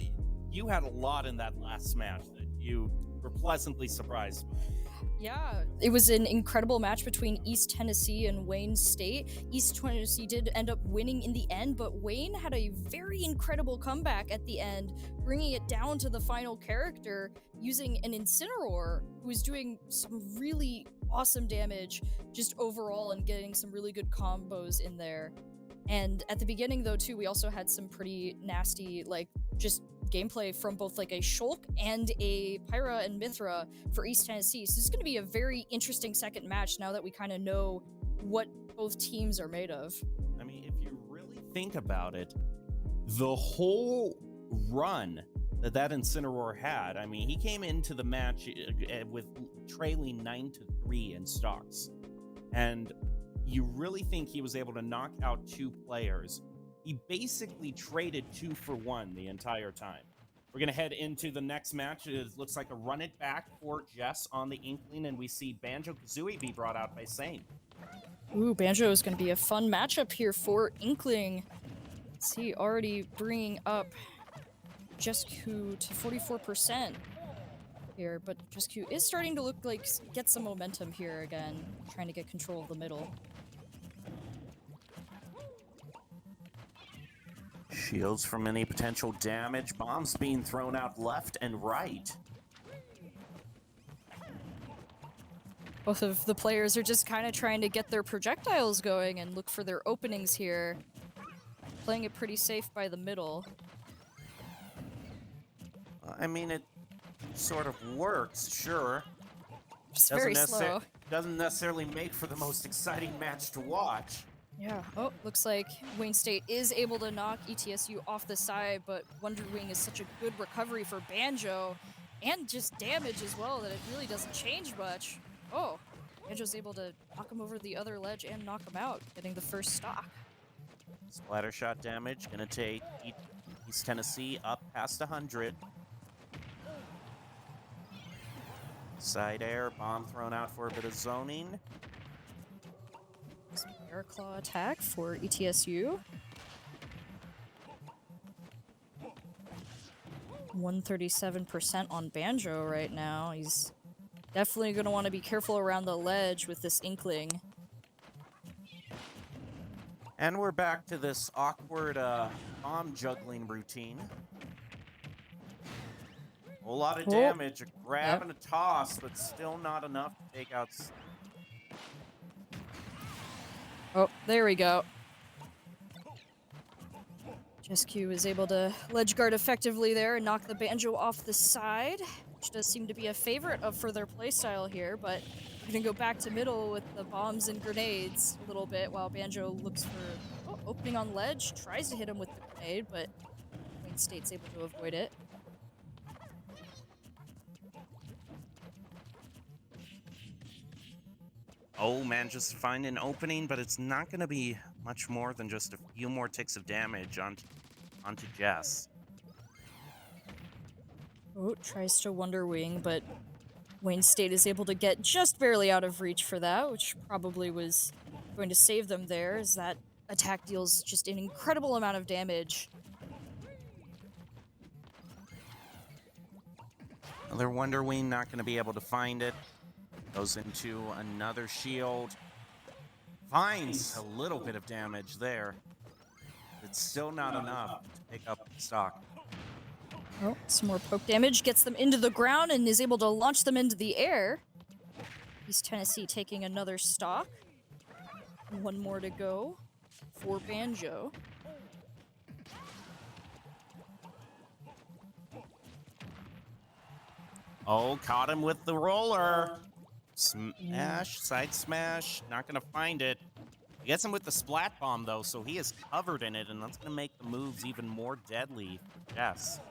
you had a lot in that last match that you were pleasantly surprised by. Yeah, it was an incredible match between East Tennessee and Wayne State. East Tennessee did end up winning in the end, but Wayne had a very incredible comeback at the end, bringing it down to the final character using an Incineroar, who was doing some really awesome damage just overall and getting some really good combos in there. And at the beginning, though, too, we also had some pretty nasty, just gameplay from both a Shulk and a Pyra and Mithra for East Tennessee. So this is going to be a very interesting second match now that we kind of know what both teams are made of. I mean, if you really think about it, the whole run that Incineroar had, I mean, he came into the match with trailing 9-3 in stocks. And you really think he was able to knock out two players. He basically traded 2 for 1 the entire time. We're going to head into the next match. It looks like a run it back for Jess on the Inkling, and we see Banjo-Kazooie be brought out by Sane. Ooh, Banjo is going to be a fun matchup here for Inkling. Let's see, already bringing up Jesku to 44% here, but Jesku is starting to look like get some momentum here again, trying to get control of the middle. Shields from any potential damage. Bombs being thrown out left and right. Both of the players are just kind of trying to get their projectiles going and look for their openings here. Playing it pretty safe by the middle. I mean, it sort of works, sure. Just very slow. Doesn't necessarily make for the most exciting match to watch. Yeah. Oh, looks like Wayne State is able to knock ETSU off the side, but Wonder Wing is such a good recovery for Banjo, and just damage as well that it really doesn't change much. Oh, Banjo's able to knock him over the other ledge and knock him out, getting the first stock. Splatter shot damage, gonna take East Tennessee up past 100. Side air, bomb thrown out for a bit of zoning. Some Air Claw attack for ETSU. 137% on Banjo right now. He's definitely going to want to be careful around the ledge with this Inkling. And we're back to this awkward bomb juggling routine. A whole lot of damage, a grab and a toss, but still not enough to take out. Oh, there we go. Jesku is able to ledge guard effectively there and knock the Banjo off the side, which does seem to be a favorite for their playstyle here, but we're going to go back to middle with the bombs and grenades a little bit while Banjo looks for opening on ledge, tries to hit him with the grenade, but Wayne State's able to avoid it. Oh, man, just find an opening, but it's not going to be much more than just a few more ticks of damage onto Jess. Oh, tries to Wonder Wing, but Wayne State is able to get just barely out of reach for that, which probably was going to save them there, as that attack deals just an incredible amount of damage. Another Wonder Wing, not going to be able to find it. Goes into another shield. Finds a little bit of damage there. It's still not enough to pick up the stock. Oh, some more poke damage. Gets them into the ground and is able to launch them into the air. East Tennessee taking another stock. One more to go for Banjo. Oh, caught him with the roller. Smash, side smash, not gonna find it. He gets him with the splat bomb though, so he is covered in it, and that's gonna make the moves even more deadly. Yes.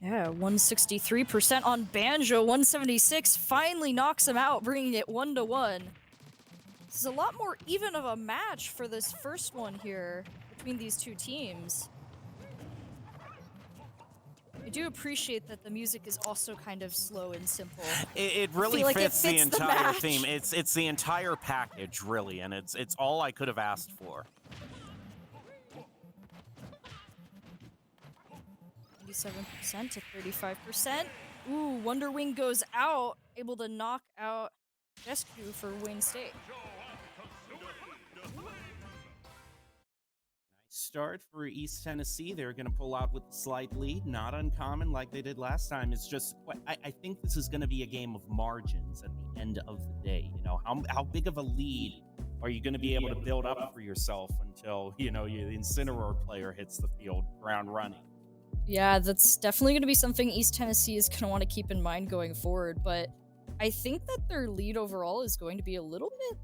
Yeah, 163% on Banjo, 176 finally knocks him out, bringing it 1-1. This is a lot more even of a match for this first one here between these two teams. I do appreciate that the music is also kind of slow and simple. It really like fits, it fits the the entire match. theme. It's the entire package, really, and it's all I could have asked for. 87% to 35%. Ooh, Wonder Wing goes out, able to knock out SQ for Wayne State. Start for East Tennessee. They're going to pull out with a slight lead. Not uncommon like they did last time. It's just, I think this is going to be a game of margins at the end of the day. You know, how big of a lead are you going to be able to build up for yourself until, you know, the Incineroar player hits the field ground running? Yeah, that's definitely going to be something East Tennessee is going to want to keep in mind going forward. But I think that their lead overall is going to be a little bit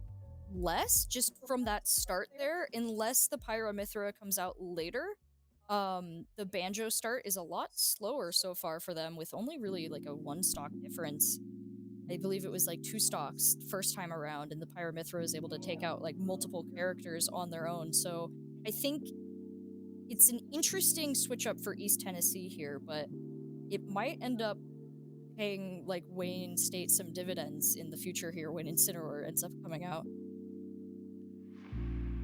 less just from that start there, unless the Pyra/Mythra comes out later. The Banjo start is a lot slower so far for them, with only really like a 1 stock difference. I believe it was like 2 stocks first time around, and the Pyra/Mythra is able to take out like multiple characters on their own. So I think it's an interesting switch up for East Tennessee here, but it might end up paying like Wayne State some dividends in the future here when Incineroar ends up coming out.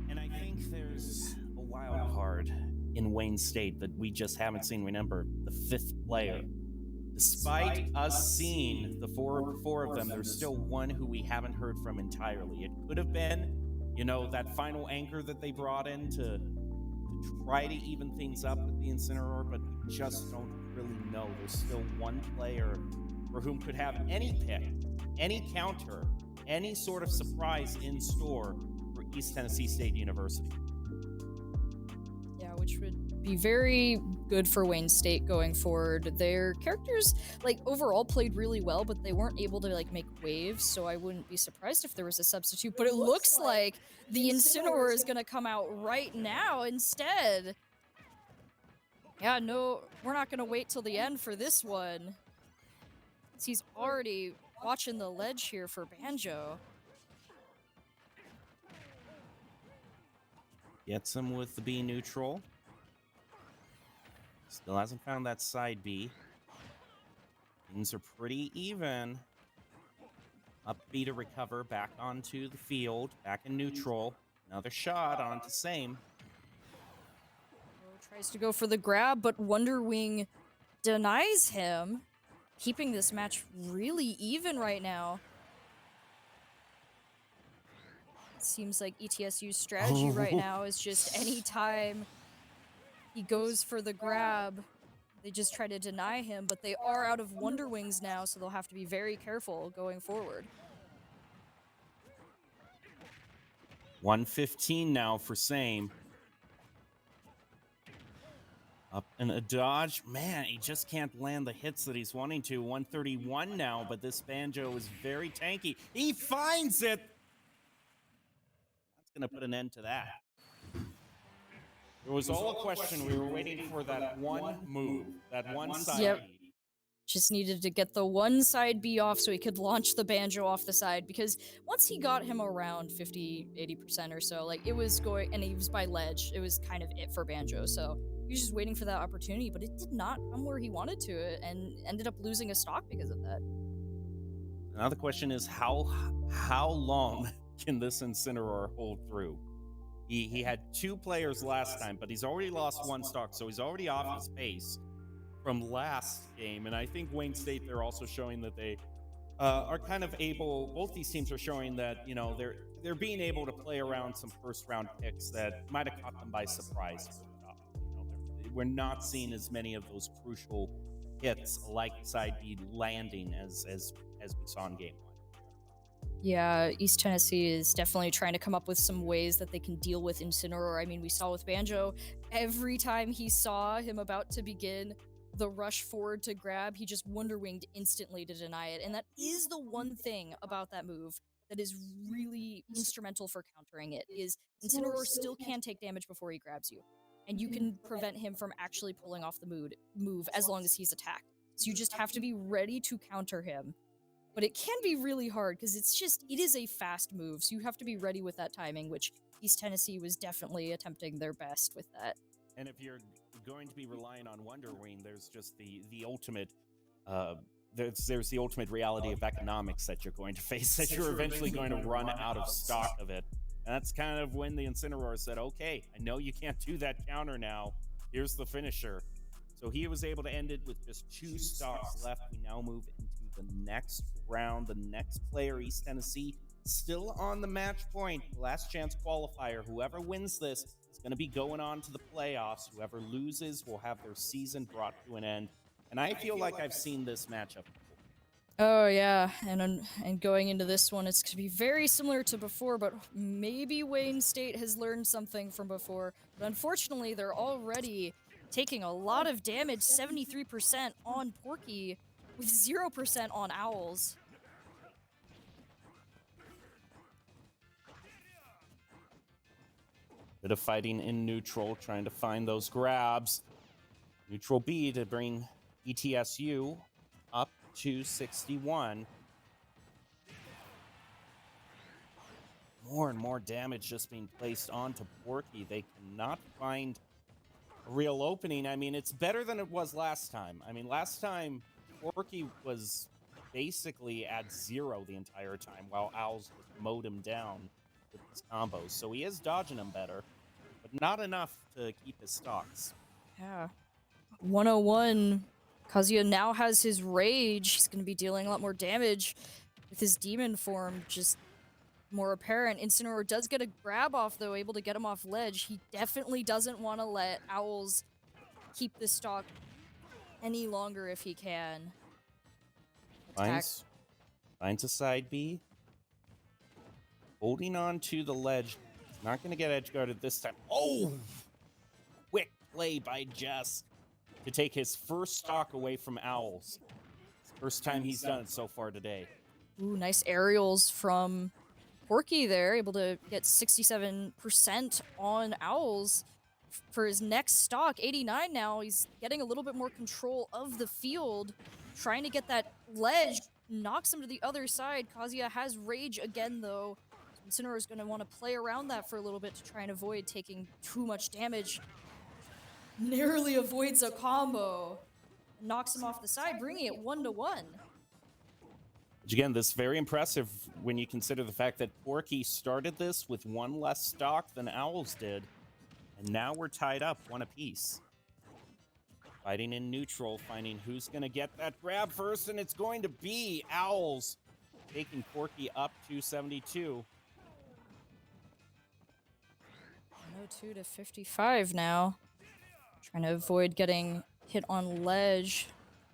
And I think there's a wild card in Wayne State that we just haven't seen. Remember, the 5th player. Despite us seeing the four of them, there's still one who we haven't heard from entirely. It could have been, you know, that final anchor that they brought in to try to even things up with the Incineroar, but we just don't really know. There's still one player for whom could have any pick, any counter, any sort of surprise in store for East Tennessee State University. Yeah, which would be very good for Wayne State going forward. Their characters, like, overall played really well, but they weren't able to, like, make waves, so I wouldn't be surprised if there was a substitute. But it looks like the Incineroar is going to come out right now instead. Yeah, no, we're not going to wait till the end for this one. He's already watching the ledge here for Banjo. Gets him with the B neutral. Still hasn't found that side B. Things are pretty even. Up B to recover, back onto the field, back in neutral. Another shot onto same. Tries to go for the grab, but Wonder Wing denies him, keeping this match really even right now. It seems like ETSU's strategy right now is just anytime he goes for the grab, they just try to deny him, but they are out of Wonder Wings now, so they'll have to be very careful going forward. 115 now for same. Up in a dodge. Man, he just can't land the hits that he's wanting to. 131 now, but this Banjo is very tanky. He finds it! That's going to put an end to that. It was all a question. We were waiting for that one move, that one side. Yep. Just needed to get the one side B off so he could launch the Banjo off the side, because once he got him around 50-80% or so, like, it was going, and he was by ledge, it was kind of it for Banjo, so he was just waiting for that opportunity, but it did not come where he wanted to, and ended up losing a stock because of that. Another question is how long can this Incineroar hold through? He had 2 players last time, but he's already lost 1 stock, so he's already off his pace from last game. And I think Wayne State, they're also showing that they are kind of able, both these teams are showing that, you know, they're being able to play around some first round picks that might have caught them by surprise. You know, we're not seeing as many of those crucial hits like side B landing as we saw in game 1. Yeah, East Tennessee is definitely trying to come up with some ways that they can deal with Incineroar. I mean, we saw with Banjo, every time he saw him about to begin the rush forward to grab, he just Wonder Winged instantly to deny it. And that is the one thing about that move that is really instrumental for countering it, is Incineroar still can take damage before he grabs you. And you can prevent him from actually pulling off the move as long as he's attacked. So you just have to be ready to counter him. But it can be really hard because it is a fast move, so you have to be ready with that timing, which East Tennessee was definitely attempting their best with that. And if you're going to be relying on Wonder Wing, there's just the ultimate there's the ultimate reality of economics that you're going to face, that you're eventually going to run out of stock of it. And that's kind of when the Incineroar said, okay, I know you can't do that counter now. Here's the finisher. So he was able to end it with just 2 stocks left. We now move into the next round. The next player, East Tennessee, still on the match point. Last chance qualifier. Whoever wins this is going to be going on to the playoffs. Whoever loses will have their season brought to an end. And I feel like I've seen this matchup before. Oh yeah, and going into this one, it's going to be very similar to before, but maybe Wayne State has learned something from before. But unfortunately, they're already taking a lot of damage, 73% on Porky, with 0% on Owls. Bit of fighting in neutral, trying to find those grabs. Neutral B to bring ETSU up to 61. More and more damage just being placed onto Porky. They cannot find a real opening. I mean, it's better than it was last time. I mean, last time Porky was basically at 0 the entire time, while Owls just mowed him down with his combos. So he is dodging them better, but not enough to keep his stocks. Yeah. 101. Kazuya now has his rage. He's going to be dealing a lot more damage with his demon form, just more apparent. Incineroar does get a grab off, though, able to get him off ledge. He definitely doesn't want to let Owls keep this stock any longer if he can. Finds a side B. Holding on to the ledge. He's not going to get edge guarded this time. Oh! Quick play by Jess to take his first stock away from Owls. First time he's done it so far today. Ooh, nice aerials from Porky there, able to get 67% on Owls for his next stock. 89 now, he's getting a little bit more control of the field, trying to get that ledge, knocks him to the other side. Kazuya has rage again, though. Incineroar is going to want to play around that for a little bit to try and avoid taking too much damage. Narrowly avoids a combo. Knocks him off the side, bringing it 1-1. Which again, this is very impressive when you consider the fact that Porky started this with 1 less stock than Owls did. And now we're tied up 1 apiece. Fighting in neutral, finding who's going to get that grab first, and it's going to be Owls taking Porky up to 72. 102 to 55 now. Trying to avoid getting hit on ledge.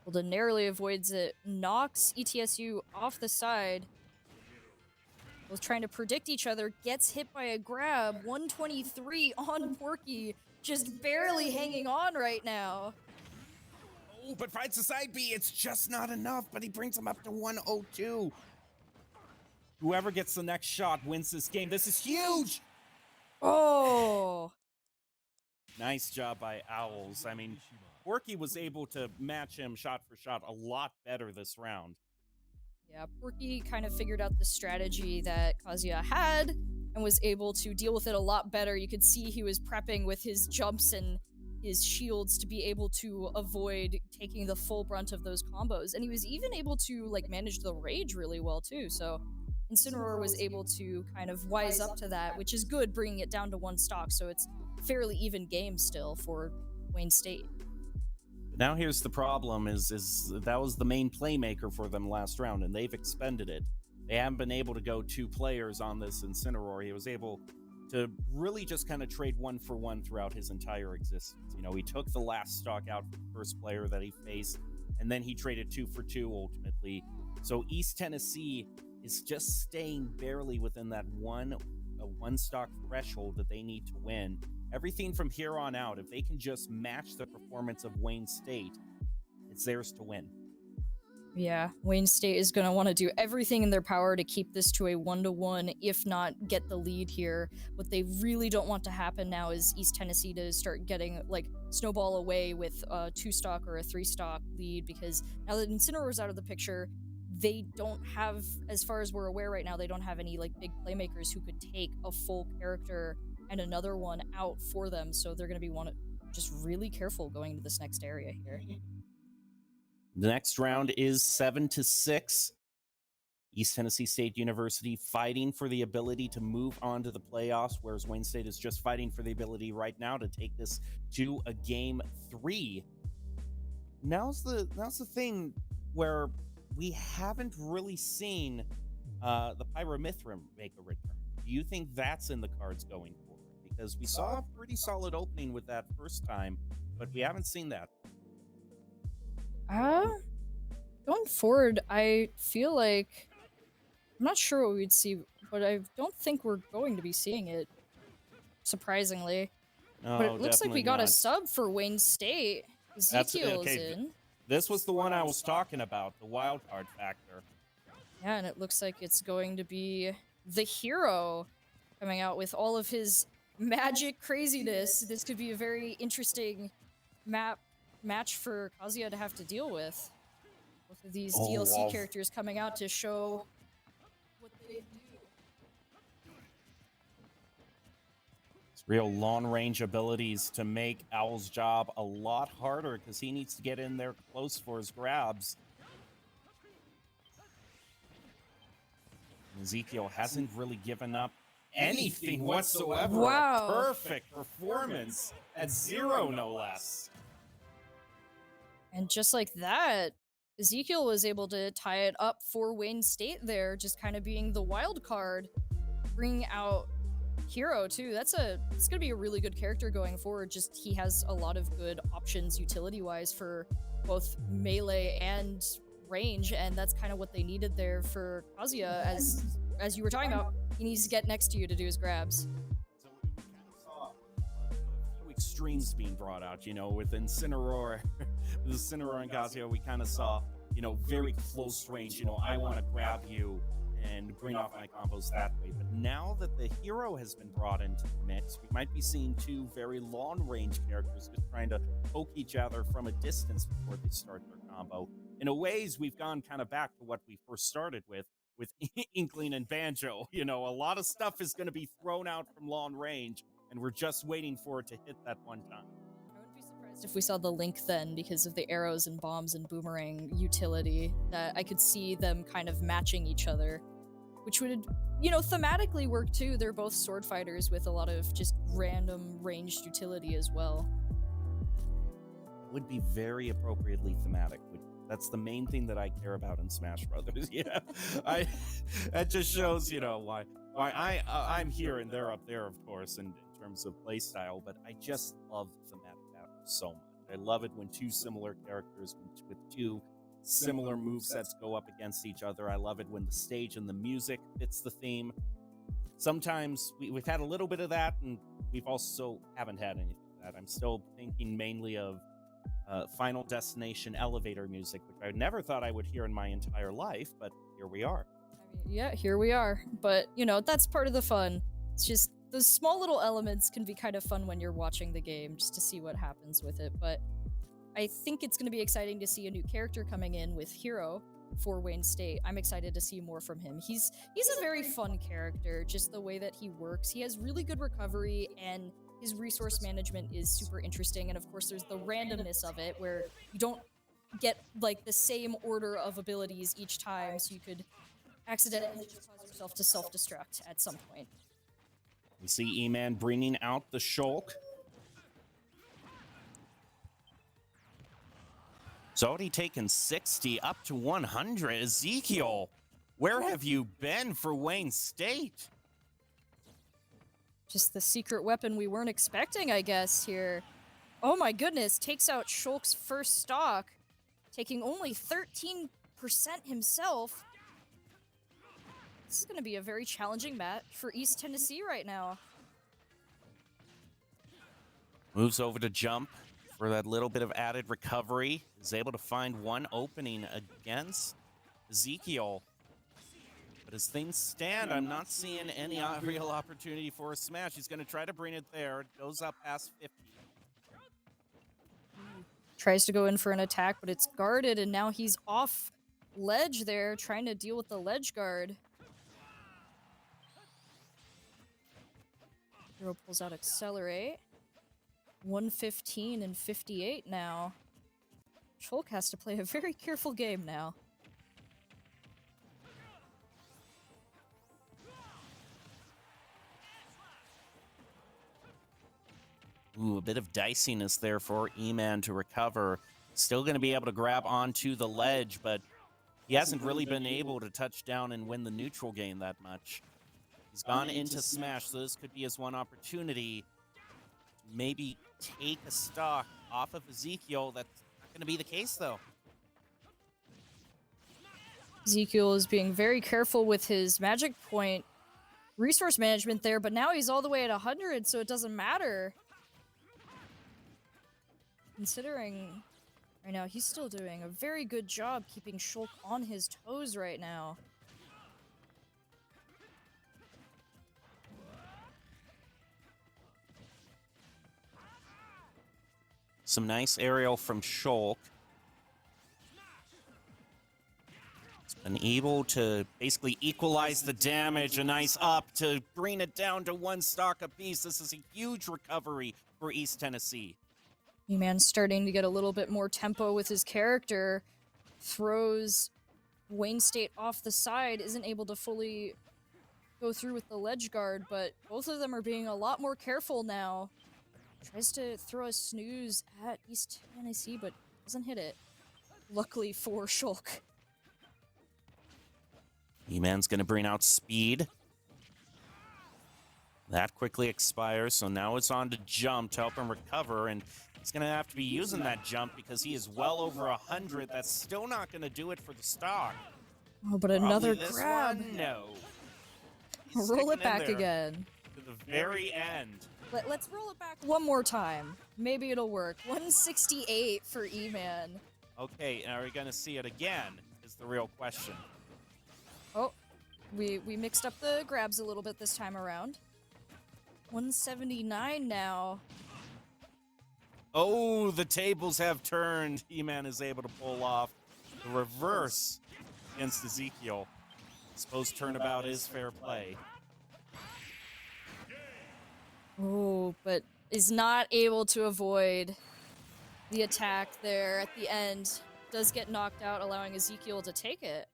Well, narrowly avoids it. Knocks ETSU off the side. Was trying to predict each other. Gets hit by a grab. 123 on Porky. Just barely hanging on right now. Oh, but finds the side B. It's just not enough, but he brings him up to 102. Whoever gets the next shot wins this game. This is huge! Oh! Nice job by Owls. I mean, Porky was able to match him shot for shot a lot better this round. Yeah, Porky kind of figured out the strategy that Kazuya had and was able to deal with it a lot better. You could see he was prepping with his jumps and his shields to be able to avoid taking the full brunt of those combos. And he was even able to like manage the rage really well too. So Incineroar was able to kind of wise up to that, which is good, bringing it down to 1 stock. So it's fairly even game still for Wayne State. Now here's the problem is that was the main playmaker for them last round, and they've expended it. They haven't been able to go 2 players on this Incineroar. He was able to really just kind of trade 1 for 1 throughout his entire existence. You know, he took the last stock out for the first player that he faced, and then he traded 2 for 2 ultimately. So East Tennessee is just staying barely within that 1 stock threshold that they need to win. Everything from here on out, if they can just match the performance of Wayne State, it's theirs to win. Yeah, Wayne State is going to want to do everything in their power to keep this to a 1-1, if not get the lead here. What they really don't want to happen now is East Tennessee to start getting, like, snowball away with a 2-stock or a 3-stock lead, because now that Incineroar is out of the picture, they don't have, as far as we're aware right now, they don't have any, like, big playmakers who could take a full character and another one out for them, so they're going to be just really careful going into this next area here. The next round is 7-6. East Tennessee State University fighting for the ability to move on to the playoffs, whereas Wayne State is just fighting for the ability right now to take this to a game 3. Now's the thing where we haven't really seen the Pyramithra make a return. Do you think that's in the cards going forward? Because we saw a pretty solid opening with that first time, but we haven't seen that. Going forward, I feel like I'm not sure what we'd see, but I don't think we're going to be seeing it, surprisingly. No, but it looks like we got not. a sub for Wayne State. Ezekiel's in. This was the one I was talking about, the wild card factor. Yeah, and it looks like it's going to be the hero coming out with all of his magic craziness. This could be a very interesting match for Kazuya to have to deal with. Both of these DLC characters coming out to show what they do. It's real long-range abilities to make Owl's job a lot harder because he needs to get in there close for his grabs. Ezekiel hasn't really given up anything whatsoever. Wow. A perfect performance at 0, no less. And just like that, Ezekiel was able to tie it up for Wayne State there, just kind of being the wild card, bringing out Hero too. It's gonna be a really good character going forward. Just he has a lot of good options utility-wise for both melee and range, and that's kind of what they needed there for Kazuya. As you were talking about, he needs to get next to you to do his grabs. So we kind of saw a few extremes being brought out, with Incineroar, with Incineroar and Kazuya, we kind of saw, very close range, I want to grab you and bring off my combos that way. But now that the hero has been brought into the mix, we might be seeing two very long-range characters just trying to poke each other from a distance before they start their combo. In a ways, we've gone kind of back to what we first started with Inkling and Banjo. A lot of stuff is going to be thrown out from long range, and we're just waiting for it to hit that one time. I wouldn't be surprised if we saw the link then, because of the arrows and bombs and boomerang utility, that I could see them kind of matching each other, which would, thematically work too. They're both sword fighters with a lot of just random ranged utility as well. It would be very appropriately thematic. That's the main thing that I care about in Smash Brothers. Yeah, that just shows, why I'm here and they're up there, of course, in terms of playstyle. But I just love thematic battles so much. I love it when two similar characters with two similar movesets go up against each other. I love it when the stage and the music fits the theme. Sometimes we've had a little bit of that, and we've also haven't had anything of that. I'm still thinking mainly of Final Destination elevator music, which I never thought I would hear in my entire life, but here we are. Yeah, here we are. But, that's part of the fun. It's just those small little elements can be kind of fun when you're watching the game, just to see what happens with it. But I think it's going to be exciting to see a new character coming in with Hero for Wayne State. I'm excited to see more from him. He's a very fun character, just the way that he works. He has really good recovery, and his resource management is super interesting. And of course, there's the randomness of it, where you don't get like the same order of abilities each time, so you could accidentally just cause yourself to self-destruct at some point. We see E-Man bringing out the Shulk. It's already taken 60 up to 100. Ezekiel, where have you been for Wayne State? Just the secret weapon we weren't expecting, I guess, here. Oh my goodness, takes out Shulk's first stock, taking only 13% himself. This is going to be a very challenging match for East Tennessee right now. Moves over to jump for that little bit of added recovery. Is able to find one opening against Ezekiel. But as things stand, I'm not seeing any real opportunity for a smash. He's going to try to bring it there. It goes up past 50. Tries to go in for an attack, but it's guarded, and now he's off ledge there, trying to deal with the ledge guard. Hero pulls out Accelerate. 115 and 58 now. Shulk has to play a very careful game now. Ooh, a bit of diciness there for E-Man to recover. Still going to be able to grab onto the ledge, but he hasn't really been able to touch down and win the neutral game that much. He's gone into Smash, so this could be his one opportunity to maybe take a stock off of Ezekiel. That's not going to be the case, though. Ezekiel is being very careful with his magic point resource management there, but now he's all the way at 100, so it doesn't matter. Considering right now, he's still doing a very good job keeping Shulk on his toes right now. Some nice aerial from Shulk. He's been able to basically equalize the damage. A nice up to bring it down to one stock apiece. This is a huge recovery for East Tennessee. E-Man's starting to get a little bit more tempo with his character. Throws Wayne State off the side, isn't able to fully go through with the ledge guard, but both of them are being a lot more careful now. Tries to throw a snooze at East Tennessee, but doesn't hit it. Luckily for Shulk. E-Man's going to bring out speed. That quickly expires, so now it's on to jump to help him recover, and he's going to have to be using that jump because he is well over 100. That's still not going to do it for the stock. Oh, but another Probably this grab. one? No. Roll it Sticking in back there again. to the very end. Let's roll it back one more time. Maybe it'll work. 168 for E-Man. Okay, are we going to see it again is the real question. Oh, we mixed up the grabs a little bit this time around. 179 now. Oh, the tables have turned. E-Man is able to pull off the reverse against Ezekiel. I suppose turnabout is fair play. Oh, but is not able to avoid the attack there at the end. Does get knocked out, allowing Ezekiel to take it.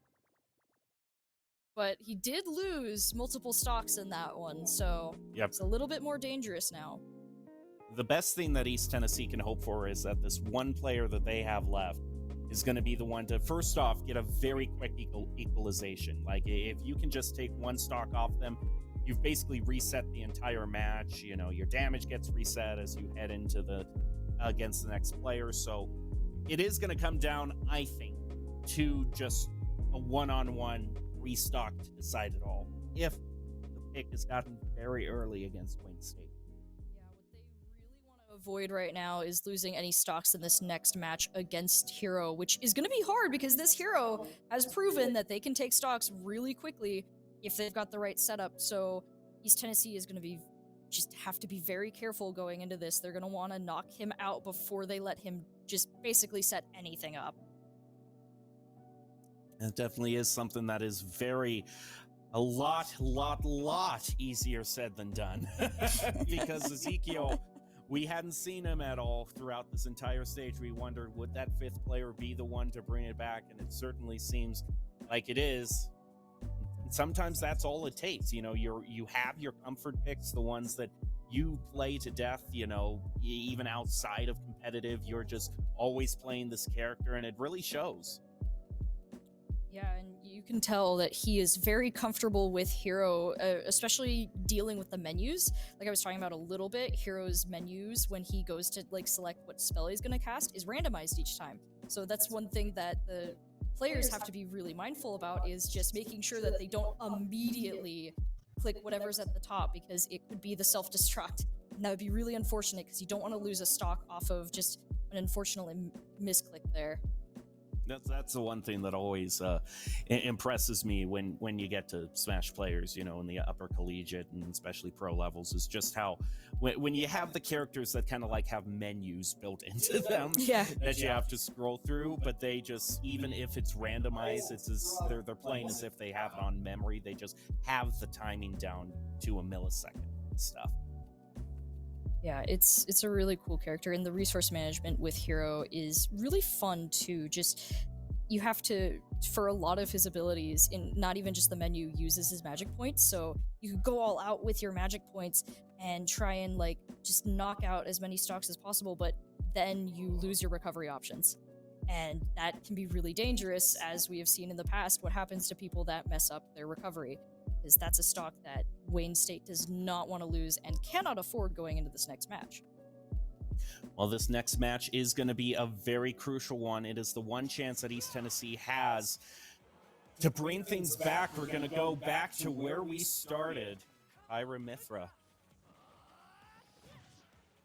But he did lose multiple stocks in that one, so it's a little bit more dangerous now. The best thing that East Tennessee can hope for is that this one player that they have left is going to be the one to, first off, get a very quick equalization. Like, if you can just take one stock off them, you've basically reset the entire match. You know, your damage gets reset as you head into the against the next player. So it is going to come down, I think, to just a one-on-one restock to decide it all, if the pick is gotten very early against Wayne State. Yeah, what they really want to avoid right now is losing any stocks in this next match against Hero, which is going to be hard because this Hero has proven that they can take stocks really quickly if they've got the right setup. So East Tennessee is going to just have to be very careful going into this. They're going to want to knock him out before they let him just basically set anything up. It definitely is something that is a lot easier said than done. Because Ezekiel, we hadn't seen him at all throughout this entire stage. We wondered, would that fifth player be the one to bring it back? And it certainly seems like it is. And sometimes that's all it takes. You know, you have your comfort picks, the ones that you play to death, you know, even outside of competitive, you're just always playing this character, and it really shows. Yeah, and you can tell that he is very comfortable with Hero, especially dealing with the menus. Like I was talking about a little bit, Hero's menus, when he goes to like select what spell he's going to cast, is randomized each time. So that's one thing that the players have to be really mindful about, is just making sure that they don't immediately click whatever's at the top, because it could be the self-destruct. And that would be really unfortunate, because you don't want to lose a stock off of just an unfortunate misclick there. That's the one thing that always impresses me when you get to Smash players, you know, in the upper collegiate and especially pro levels, is just how when you have the characters that kind of like have menus built into them that you have to scroll through, but they just, even if it's randomized, it's as they're playing as if they have it on memory. They just have the timing down to a millisecond and stuff. Yeah, it's a really cool character, and the resource management with Hero is really fun too. Just you have to, for a lot of his abilities, in not even just the menu, uses his magic points. So you could go all out with your magic points and try and like just knock out as many stocks as possible, but then you lose your recovery options. And that can be really dangerous, as we have seen in the past what happens to people that mess up their recovery. Because that's a stock that Wayne State does not want to lose and cannot afford going into this next match. Well, this next match is going to be a very crucial one. It is the one chance that East Tennessee has to bring things back. We're going to go back to where we started. Ira Mithra.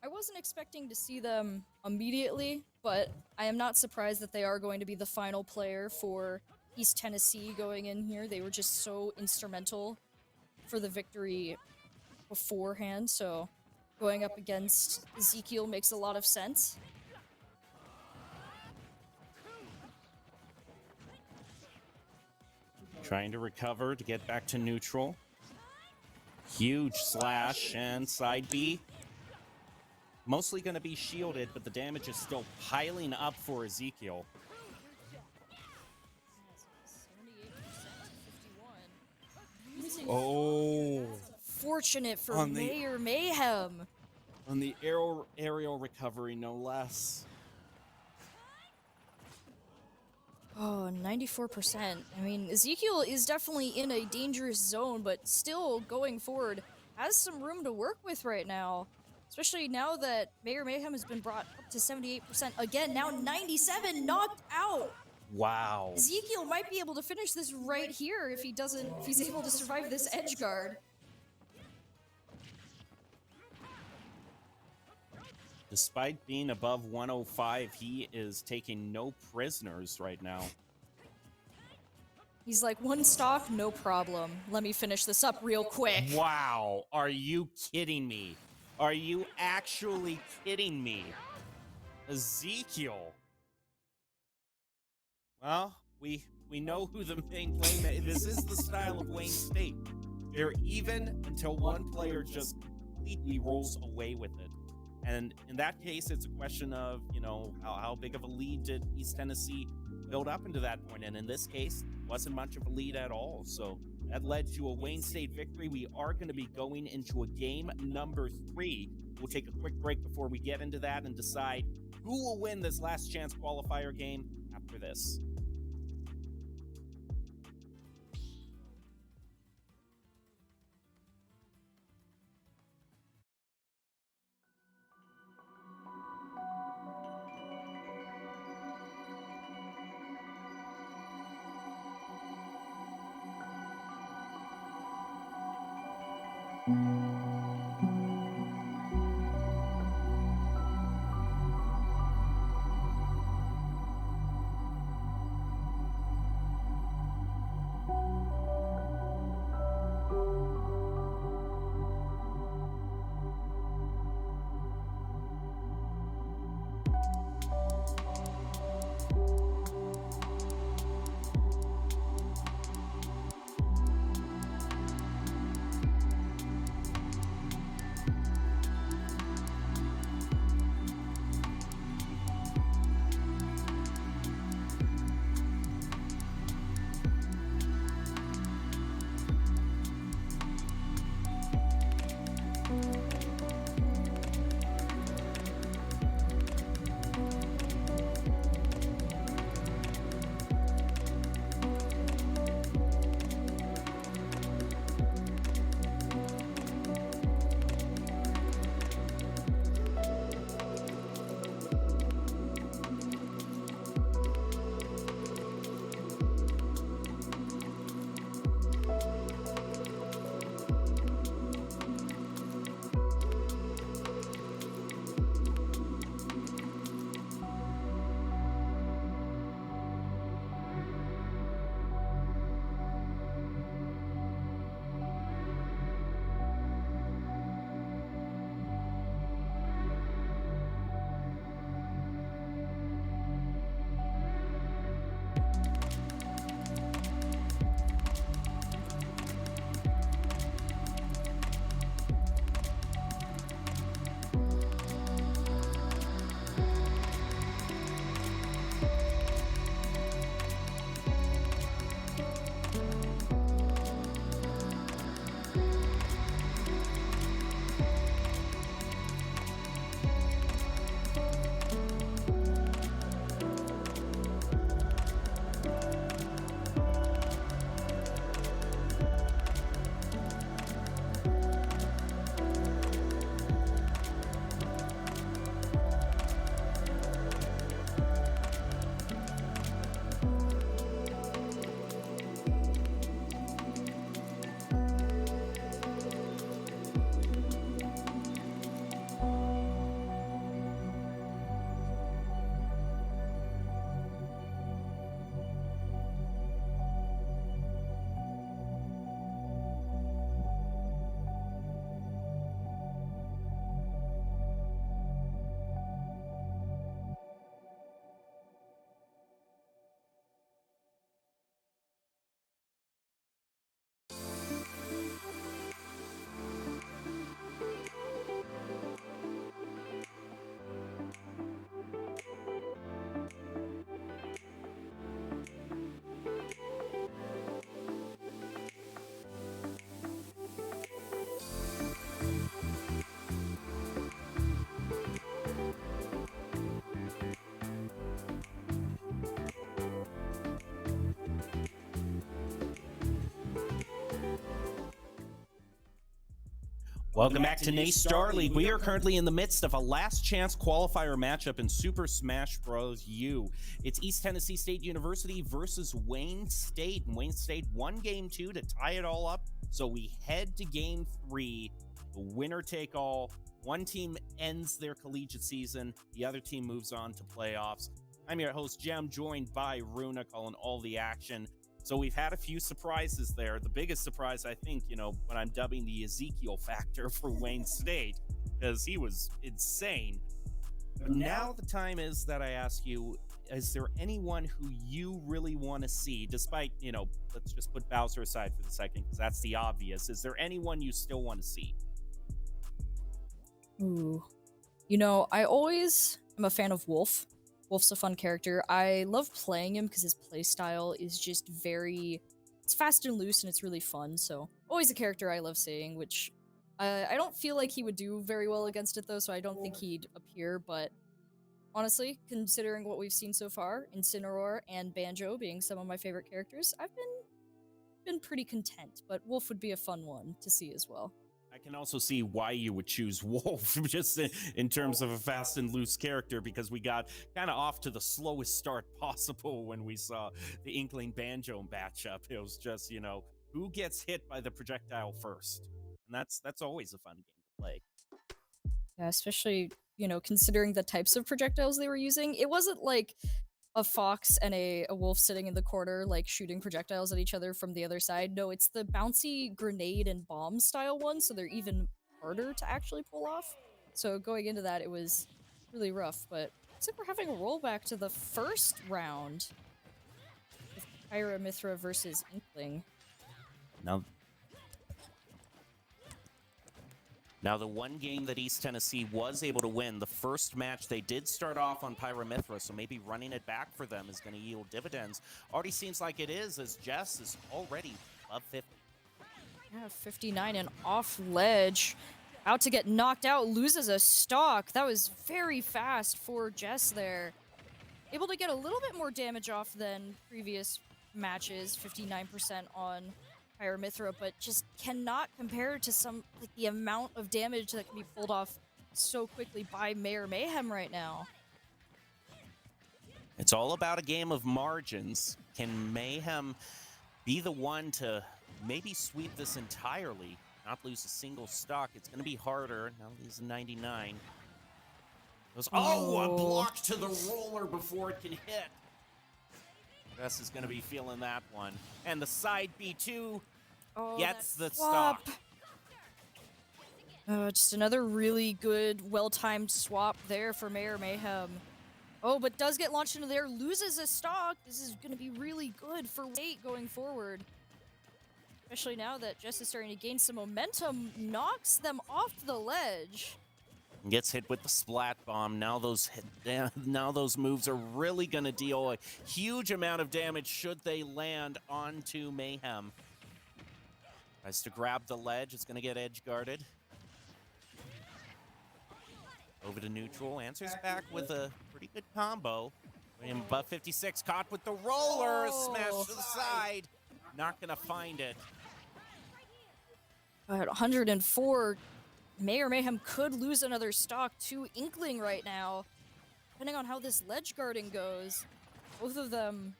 I wasn't expecting to see them immediately, but I am not surprised that they are going to be the final player for East Tennessee going in here. They were just so instrumental for the victory beforehand, so going up against Ezekiel makes a lot of sense. Trying to recover to get back to neutral. Huge slash and side B. Mostly going to be shielded, but the damage is still piling up for Ezekiel. 78% to 51. Oh. Fortunate for Mayor Mayhem. On the aerial recovery, no less. Oh, 94%. I mean, Ezekiel is definitely in a dangerous zone, but still going forward has some room to work with right now. Especially now that Mayor Mayhem has been brought up to 78%. Again, now 97, knocked out. Wow. Ezekiel might be able to finish this right here if he's able to survive this edge guard. Despite being above 105, he is taking no prisoners right now. He's like, one stock, no problem. Let me finish this up real quick. Wow. Are you kidding me? Are you actually kidding me? Ezekiel. Well, we know who the main playmaker. This is the style of Wayne State. They're even until one player just completely rolls away with it. And in that case, it's a question of, you know, how big of a lead did East Tennessee build up into that point? And in this case, wasn't much of a lead at all. So that led to a Wayne State victory. We are going to be going into a game number 3. We'll take a quick break before we get into that and decide who will win this last chance qualifier game after this. Welcome back to Nace Star League. We are currently in the midst of a last chance qualifier matchup in Super Smash Bros. U. It's East Tennessee State University versus Wayne State. And Wayne State won game 2 to tie it all up. So we head to game 3, the winner take all. One team ends their collegiate season, the other team moves on to playoffs. I'm your host, Jem, joined by Runa, calling all the action. So we've had a few surprises there. The biggest surprise, I think, what I'm dubbing the Ezekiel factor for Wayne State, because he was insane. But now the time is that I ask you, is there anyone who you really want to see, despite, let's just put Bowser aside for the second, because that's the obvious. Is there anyone you still want to see? Ooh. I always am a fan of Wolf. Wolf's a fun character. I love playing him because his playstyle is just it's fast and loose and it's really fun. So always a character I love seeing, which I don't feel like he would do very well against it though, so I don't think he'd appear. But honestly, considering what we've seen so far, Incineroar and Banjo being some of my favorite characters, I've been pretty content. But Wolf would be a fun one to see as well. I can also see why you would choose Wolf, just in terms of a fast and loose character, because we got kind of off to the slowest start possible when we saw the Inkling Banjo matchup. It was just, who gets hit by the projectile first? And that's always a fun game to play. Yeah, especially, considering the types of projectiles they were using. It wasn't like a fox and a wolf sitting in the corner, like shooting projectiles at each other from the other side. No, it's the bouncy grenade and bomb style one, so they're even harder to actually pull off. So going into that, it was really rough, but looks like we're having a rollback to the first round with Pyra Mythra versus Inkling. Now, the one game that East Tennessee was able to win, the first match, they did start off on Pyra Mythra, so maybe running it back for them is going to yield dividends. Already seems like it is, as Jess is already above 50. Yeah, 59 and off ledge. Out to get knocked out, loses a stock. That was very fast for Jess there. Able to get a little bit more damage off than previous matches, 59% on Pyra Mythra, but just cannot compare to the amount of damage that can be pulled off so quickly by Mayor Mayhem right now. It's all about a game of margins. Can Mayhem be the one to maybe sweep this entirely, not lose a single stock? It's going to be harder. Now he's 99. A block to the roller before it can hit. Jess is going to be feeling that one. And the side B2 gets the stock. Just another really good, well-timed swap there for Mayor Mayhem. Oh, but does get launched into there, loses a stock. This is going to be really good for State going forward. Especially now that Jess is starting to gain some momentum, knocks them off the ledge. Gets hit with the splat bomb. Now those moves are really going to deal a huge amount of damage should they land onto Mayhem. Tries to grab the ledge. It's going to get edge guarded. Over to neutral. Answers back with a pretty good combo. And above 56, caught with the roller. Smash to the side. Not going to find it. At 104, Mayor Mayhem could lose another stock to Inkling right now, depending on how this ledge guarding goes. Both of them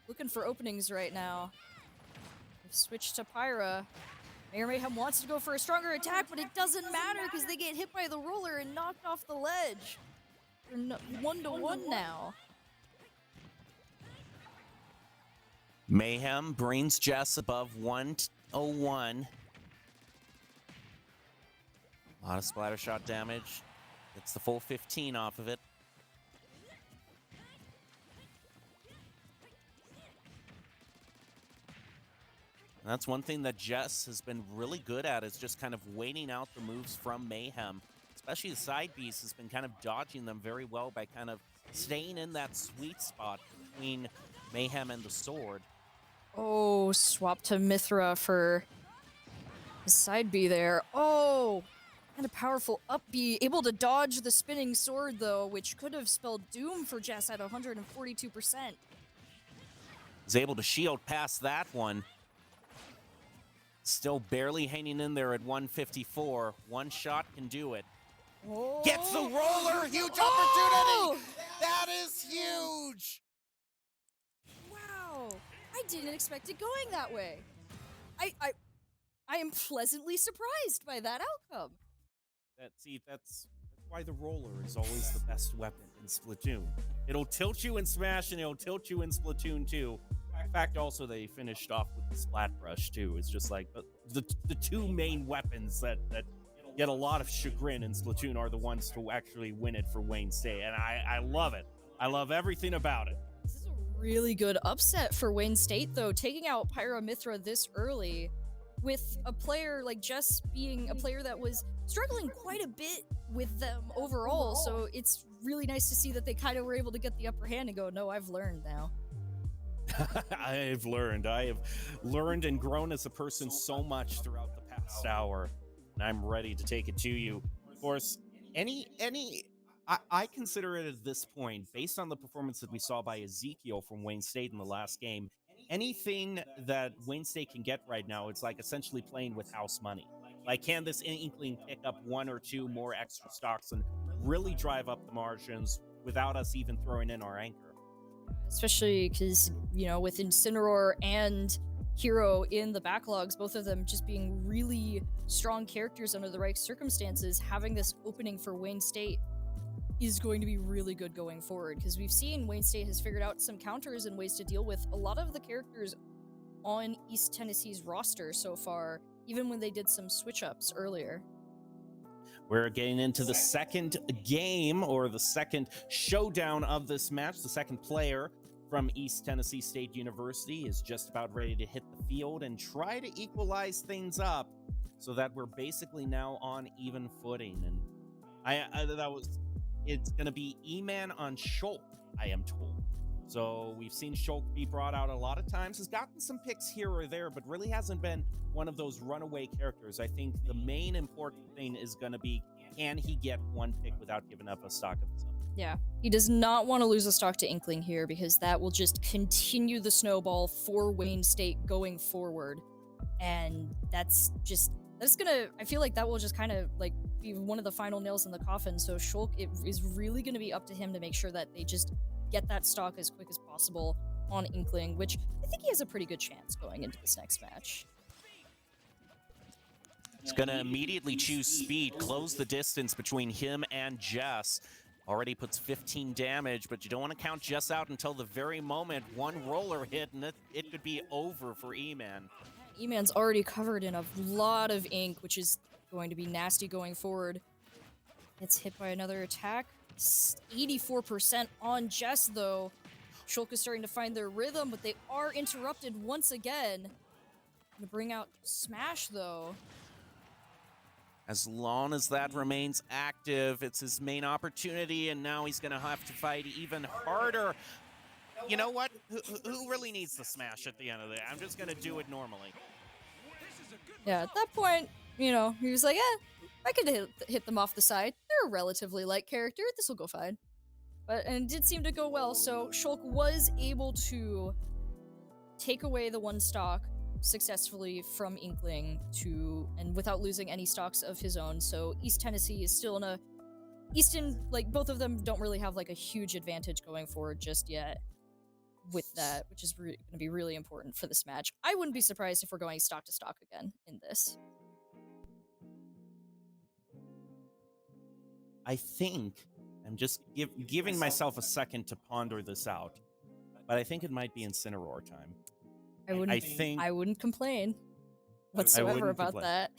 looking for openings right now. They've switched to Pyra. Mayor Mayhem wants to go for a stronger attack, but it doesn't matter because they get hit by the roller and knocked off the ledge. They're 1-1 now. Mayhem brings Jess above 101. A lot of splatter shot damage. Gets the full 15 off of it. And that's one thing that Jess has been really good at, is just kind of waiting out the moves from Mayhem. Especially the side beast has been kind of dodging them very well by kind of staying in that sweet spot between Mayhem and the sword. Oh, swap to Mythra for the side B there. Oh, and a powerful up B. Able to dodge the spinning sword, though, which could have spelled doom for Jess at 142%. Was able to shield past that one. Still barely hanging in there at 154. One shot can do it. Oh. Gets the roller! Huge opportunity! Oh! That is huge! Wow! I didn't expect it going that way. I am pleasantly surprised by that outcome. That's why the roller is always the best weapon in Splatoon. It'll tilt you in Smash and it'll tilt you in Splatoon 2. In fact, also they finished off with the Splat Brush too. It's just like the two main weapons that get a lot of chagrin in Splatoon are the ones to actually win it for Wayne State, and I love it. I love everything about it. This is a really good upset for Wayne State, though, taking out Pyramithra this early, with a player like Jess being a player that was struggling quite a bit with them overall. So it's really nice to see that they kind of were able to get the upper hand and go, no, I've learned now. I have learned and grown as a person so much throughout the past hour, and I'm ready to take it to you. Of course, I consider it at this point, based on the performance that we saw by Ezekiel from Wayne State in the last game, anything that Wayne State can get right now, it's like essentially playing with house money. Like, can this Inkling pick up one or two more extra stocks and really drive up the margins without us even throwing in our anchor? Especially because, you know, with Incineroar and Hero in the backlogs, both of them just being really strong characters under the right circumstances, having this opening for Wayne State is going to be really good going forward, because we've seen Wayne State has figured out some counters and ways to deal with a lot of the characters on East Tennessee's roster so far, even when they did some switch-ups earlier. We're getting into the second game, or the second showdown of this match. The second player from East Tennessee State University is just about ready to hit the field and try to equalize things up so that we're basically now on even footing. And it's going to be E-Man on Shulk, I am told. So we've seen Shulk be brought out a lot of times, has gotten some picks here or there, but really hasn't been one of those runaway characters. I think the main important thing is going to be, can he get one pick without giving up a stock of his own? Yeah, he does not want to lose a stock to Inkling here, because that will just continue the snowball for Wayne State going forward. And I feel like that will just kind of like be one of the final nails in the coffin. So Shulk, it is really going to be up to him to make sure that they just get that stock as quick as possible on Inkling, which I think he has a pretty good chance going into this next match. He's going to immediately choose speed, close the distance between him and Jess. Already puts 15 damage, but you don't want to count Jess out until the very moment one roller hit, and it could be over for E-Man. E-Man's already covered in a lot of ink, which is going to be nasty going forward. Gets hit by another attack. 84% on Jess, though. Shulk is starting to find their rhythm, but they are interrupted once again. Gonna bring out Smash, though. As long as that remains active, it's his main opportunity, and now he's gonna have to fight even harder. You know what? Who really needs the Smash at the end of the day? I'm just gonna do it normally. Yeah, at that point, you know, he was like, I could hit them off the side. They're a relatively light character. This will go fine. And it did seem to go well, so Shulk was able to take away the one stock successfully from Inkling and without losing any stocks of his own. So East Tennessee is still in a like, both of them don't really have like a huge advantage going forward just yet with that, which is going to be really important for this match. I wouldn't be surprised if we're going stock to stock again in this. I think I'm just giving myself a second to ponder this out, but I think it might be Incineroar time. I wouldn't complain whatsoever about that.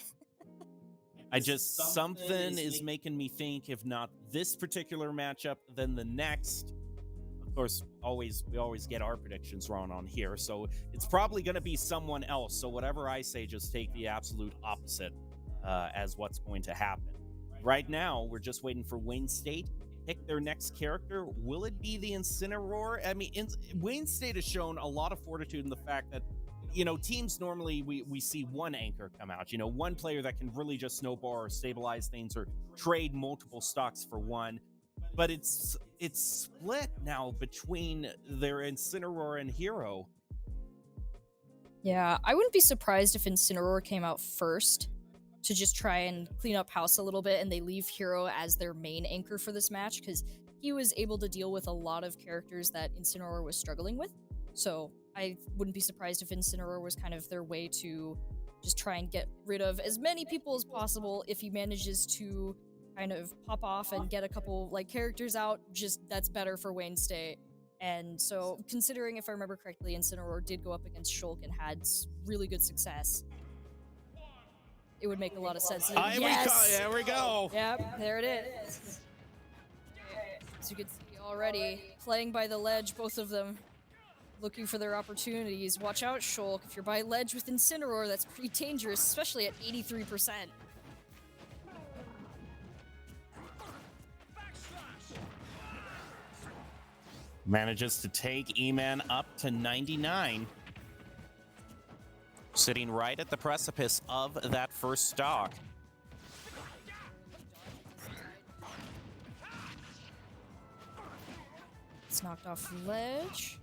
Something is making me think, if not this particular matchup, then the next. Of course, we always get our predictions wrong on here, so it's probably going to be someone else. So whatever I say, just take the absolute opposite as what's going to happen. Right now, we're just waiting for Wayne State to pick their next character. Will it be the Incineroar? I mean, Wayne State has shown a lot of fortitude in the fact that, you know, teams normally we see one anchor come out, you know, one player that can really just snowball or stabilize things or trade multiple stocks for one. But it's split now between their Incineroar and Hero. Yeah, I wouldn't be surprised if Incineroar came out first to just try and clean up house a little bit, and they leave Hero as their main anchor for this match because he was able to deal with a lot of characters that Incineroar was struggling with. So I wouldn't be surprised if Incineroar was kind of their way to just try and get rid of as many people as possible. If he manages to kind of pop off and get a couple like characters out, just that's better for Wayne State. And so, considering if I remember correctly, Incineroar did go up against Shulk and had really good success, it would make a lot of sense. Yes! There we go. Yep, there it is. As you can see already, playing by the ledge, both of them looking for their opportunities. Watch out, Shulk. If you're by ledge with Incineroar, that's pretty dangerous, especially at 83%. Manages to take E-Man up to 99. Sitting right at the precipice of that first stock. It's knocked off ledge.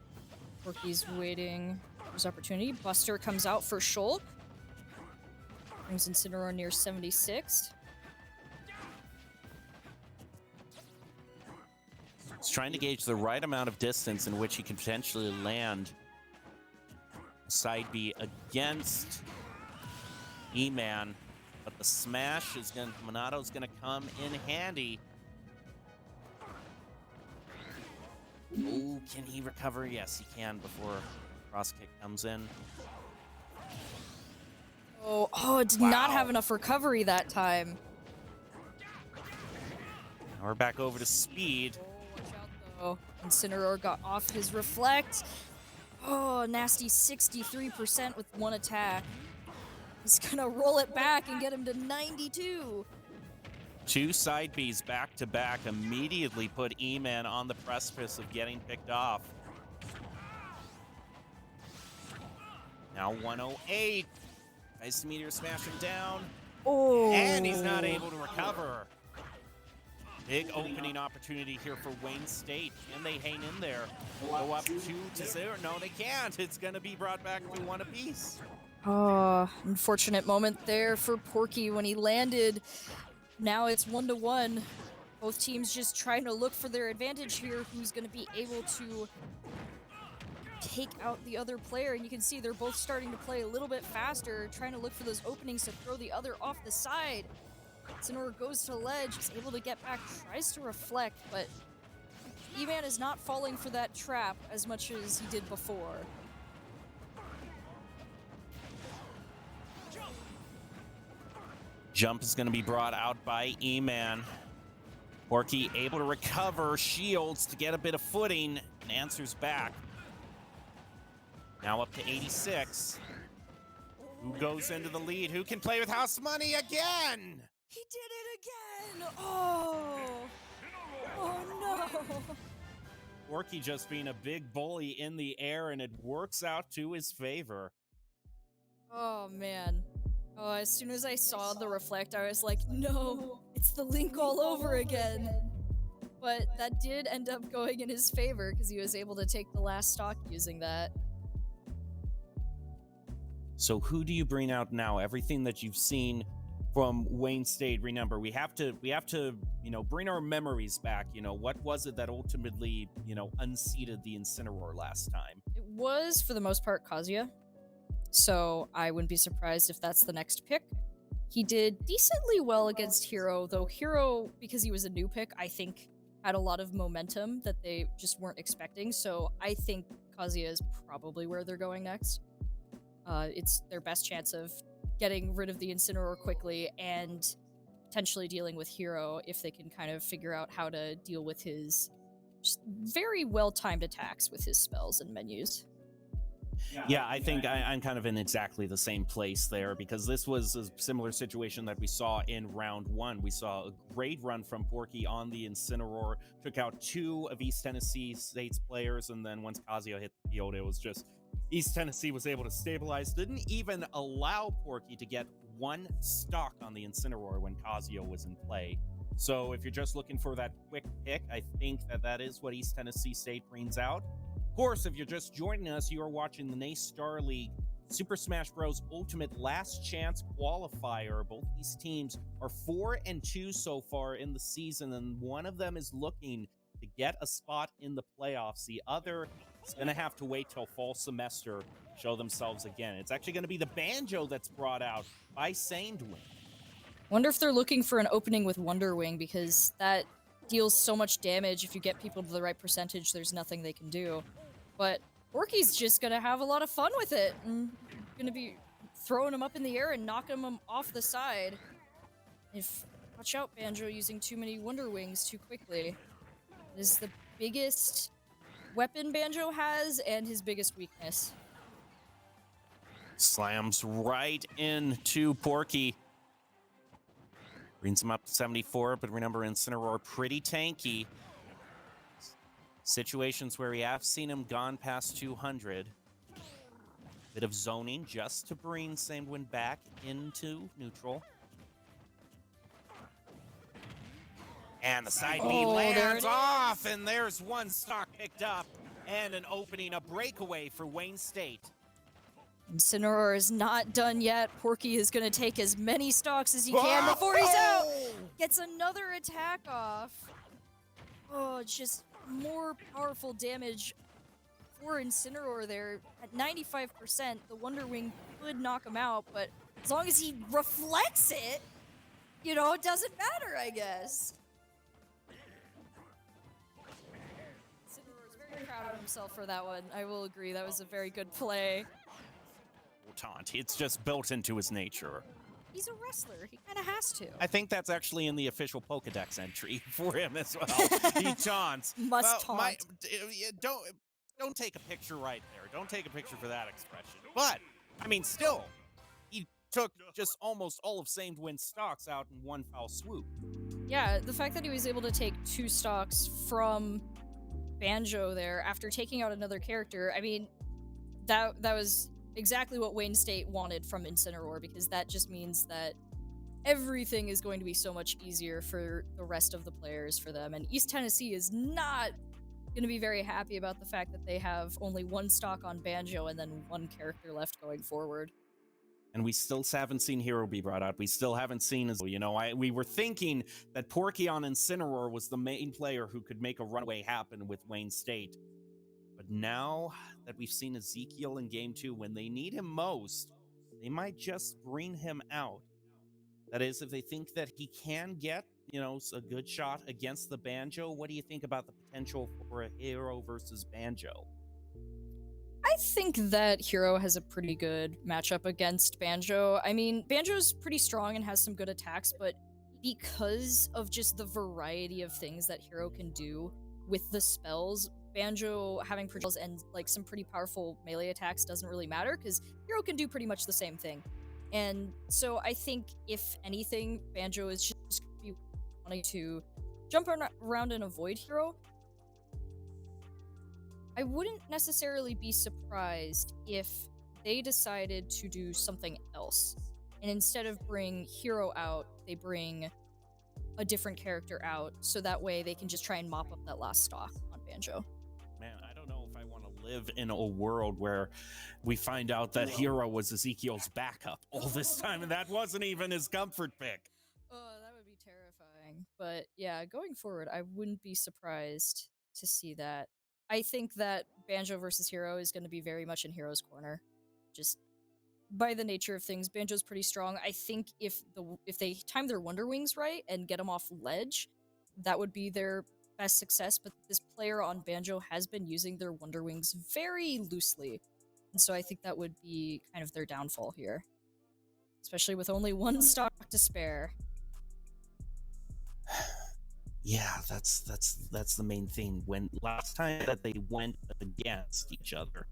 Porky's waiting for his opportunity. Buster comes out for Shulk. Brings Incineroar near 76. He's trying to gauge the right amount of distance in which he can potentially land side B against E-Man, but the smash is going. Monato's going to come in handy. Oh, can he recover? Yes, he can before cross kick comes in. Oh, it did not have enough recovery that time. Now we're back over to speed. Watch out though. Incineroar got off his reflect. Oh, nasty 63% with one attack. He's gonna roll it back and get him to 92. Two side Bs back to back immediately put E-Man on the precipice of getting picked off. Now 108. Ice Meteor smashing down. Oh. And he's not able to recover. Big opening opportunity here for Wayne State. Can they hang in there? Go up 2-0. No, they can't. It's going to be brought back to one apiece. Oh, unfortunate moment there for Porky when he landed. Now it's 1-1. Both teams just trying to look for their advantage here. Who's going to be able to take out the other player? And you can see they're both starting to play a little bit faster, trying to look for those openings to throw the other off the side. Incineroar goes to ledge, is able to get back, tries to reflect, but E-Man is not falling for that trap as much as he did before. Jump is going to be brought out by E-Man. Porky able to recover, shields to get a bit of footing, and answers back. Now up to 86. Who goes into the lead? Who can play with house money again? He did it again! Oh! Oh no! Porky just being a big bully in the air, and it works out to his favor. Oh man. Oh, as soon as I saw the reflect, I was like, no, it's the Link all over again. But that did end up going in his favor because he was able to take the last stock using that. So who do you bring out now? Everything that you've seen from Wayne State, remember, we have to, bring our memories back. What was it that ultimately, unseated the Incineroar last time? It was, for the most part, Kazuya. So I wouldn't be surprised if that's the next pick. He did decently well against Hero, though Hero, because he was a new pick, I think had a lot of momentum that they just weren't expecting. So I think Kazuya is probably where they're going next. It's their best chance of getting rid of the Incineroar quickly and potentially dealing with Hero if they can kind of figure out how to deal with his just very well-timed attacks with his spells and menus. Yeah, I think I'm kind of in exactly the same place there, because this was a similar situation that we saw in round one. We saw a great run from Porky on the Incineroar, took out two of East Tennessee State's players, and then once Kazuya hit the field, it was just East Tennessee was able to stabilize, didn't even allow Porky to get one stock on the Incineroar when Kazuya was in play. So if you're just looking for that quick pick, I think that is what East Tennessee State brings out. Of course, if you're just joining us, you are watching the NACE Star League Super Smash Bros. Ultimate Last Chance qualifier. Both these teams are 4-2 so far in the season, and one of them is looking to get a spot in the playoffs. The other is going to have to wait till fall semester to show themselves again. It's actually going to be the Banjo that's brought out by Sandwin. Wonder if they're looking for an opening with Wonder Wing, because that deals so much damage. If you get people to the right percentage, there's nothing they can do. But Porky's just gonna have a lot of fun with it. And gonna be throwing them up in the air and knocking them off the side. Watch out, Banjo, using too many Wonder Wings too quickly. It is the biggest weapon Banjo has and his biggest weakness. Slams right into Porky. Brings him up to 74, but remember, Incineroar pretty tanky. Situations where we have seen him gone past 200. Bit of zoning just to bring Sandwin back into neutral. And the side B lands off, and there's one stock picked up, and an opening, a breakaway for Wayne State. Incineroar is not done yet. Porky is going to take as many stocks as he can before he's out. Gets another attack off. Oh, it's just more powerful damage for Incineroar there. At 95%, the Wonder Wing could knock him out, but as long as he reflects it, you know, it doesn't matter, I guess. Incineroar is very proud of himself for that one. I will agree, that was a very good play. Taunt. It's just built into his nature. He's a wrestler. He kind of has to. I think that's actually in the official Pokedex entry for him as well. He taunts. Must taunt. Don't take a picture right there. Don't take a picture for that expression. But, I mean, still, he took just almost all of Sandwin's stocks out in one foul swoop. Yeah, the fact that he was able to take 2 stocks from Banjo there after taking out another character, I mean, that was exactly what Wayne State wanted from Incineroar, because that just means that everything is going to be so much easier for the rest of the players for them. And East Tennessee is not going to be very happy about the fact that they have only 1 stock on Banjo and then 1 character left going forward. And we still haven't seen Hero be brought out. We still haven't seen his, we were thinking that Porky on Incineroar was the main player who could make a runaway happen with Wayne State. But now that we've seen Ezekiel in Game 2, when they need him most, they might just bring him out. That is, if they think that he can get, a good shot against the Banjo. What do you think about the potential for a Hero versus Banjo? I think that Hero has a pretty good matchup against Banjo. I mean, Banjo's pretty strong and has some good attacks, but because of just the variety of things that Hero can do with the spells, Banjo having projectiles and some pretty powerful melee attacks doesn't really matter, because Hero can do pretty much the same thing. And so I think, if anything, Banjo is just going to be wanting to jump around and avoid Hero. I wouldn't necessarily be surprised if they decided to do something else, and instead of bring Hero out, they bring a different character out, so that way they can just try and mop up that last stock on Banjo. Man, I don't know if I want to live in a world where we find out that Hero was Ezekiel's backup all this time, and that wasn't even his comfort pick. Oh, that would be terrifying. But yeah, going forward, I wouldn't be surprised to see that. I think that Banjo versus Hero is going to be very much in Hero's corner. Just by the nature of things, Banjo's pretty strong. I think if they time their Wonder Wings right and get them off ledge, that would be their best success. But this player on Banjo has been using their Wonder Wings very loosely, and so I think that would be kind of their downfall here, especially with only 1 stock to spare. Yeah, that's the main thing. When last time that they went against each other,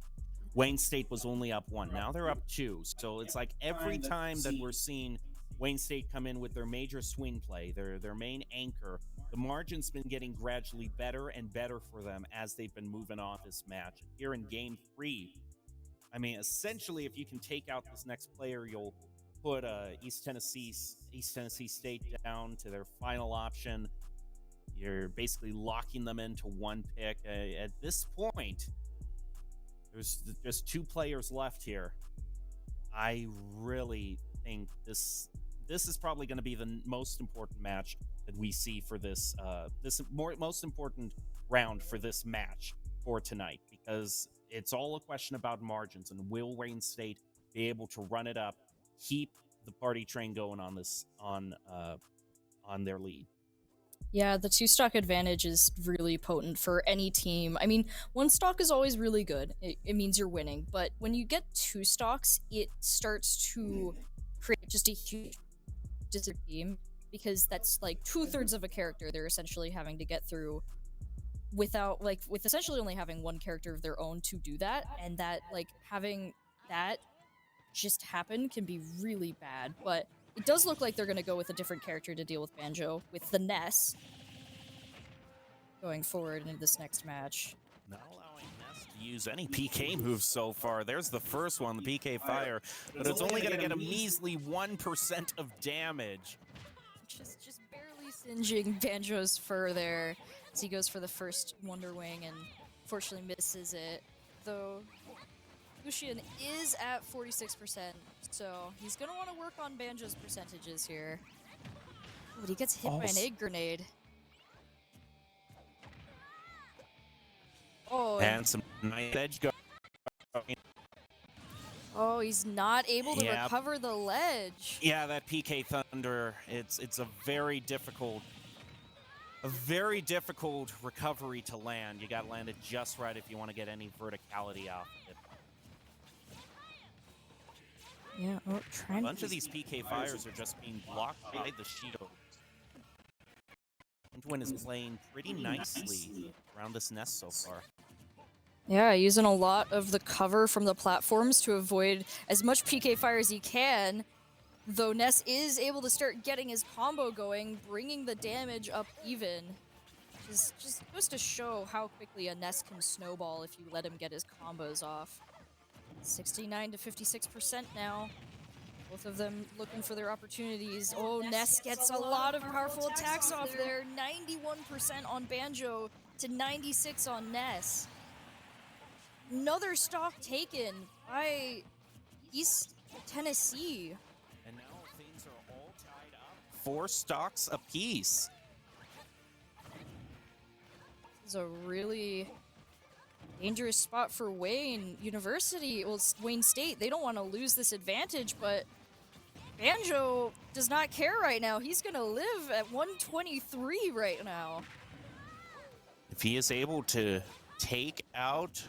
Wayne State was only up 1. Now they're up 2. So it's like every time that we're seeing Wayne State come in with their major swing play, their main anchor, the margin's been getting gradually better and better for them as they've been moving on this match. Here in Game 3, I mean, essentially, if you can take out this next player, you'll put East Tennessee State down to their final option. You're basically locking them into 1 pick. At this point, there's just 2 players left here. I really think this is probably going to be the most important match that we see for this most important round for this match for tonight, because it's all a question about margins, and will Wayne State be able to run it up, keep the party train going on this on their lead. Yeah, the 2-stock advantage is really potent for any team. I mean, 1 stock is always really good. It means you're winning. But when you get 2 stocks, it starts to create just a huge team, because that's like 2/3 of a character they're essentially having to get through without, like, with essentially only having 1 character of their own to do that. And that, like, having that just happen can be really bad. But it does look like they're going to go with a different character to deal with Banjo, with the Ness going forward into this next match. Not allowing Ness to use any PK moves so far. There's the first one, the PK Fire, but it's only going to get a measly 1% of damage. Just barely singeing Banjo's fur there as he goes for the first Wonder Wing and fortunately misses it. Though Lucian is at 46%, so he's going to want to work on Banjo's percentages here. Oh, but he gets hit by an egg grenade. Oh, and some nice edge go. Oh, he's not able to recover the ledge. Yeah, that PK Thunder, it's a very difficult recovery to land. You got to land it just right if you want to get any verticality out of it. Yeah, oh, A bunch of these PK Fires are just being blocked by the shields. Twin is playing pretty nicely around this nest so far. Yeah, using a lot of the cover from the platforms to avoid as much PK Fire as he can, though Ness is able to start getting his combo going, bringing the damage up even. Just goes to show how quickly a Ness can snowball if you let him get his combos off. 69 to 56% now. Both of them looking for their opportunities. Oh, Ness gets a lot of powerful attacks off there. 91% on Banjo to 96 on Ness. Another stock taken by East Tennessee. And now things are all tied up. 4 stocks apiece. This is a really dangerous spot for Wayne University. Well, Wayne State, they don't want to lose this advantage, but Banjo does not care right now. He's going to live at 123 right now. If he is able to take out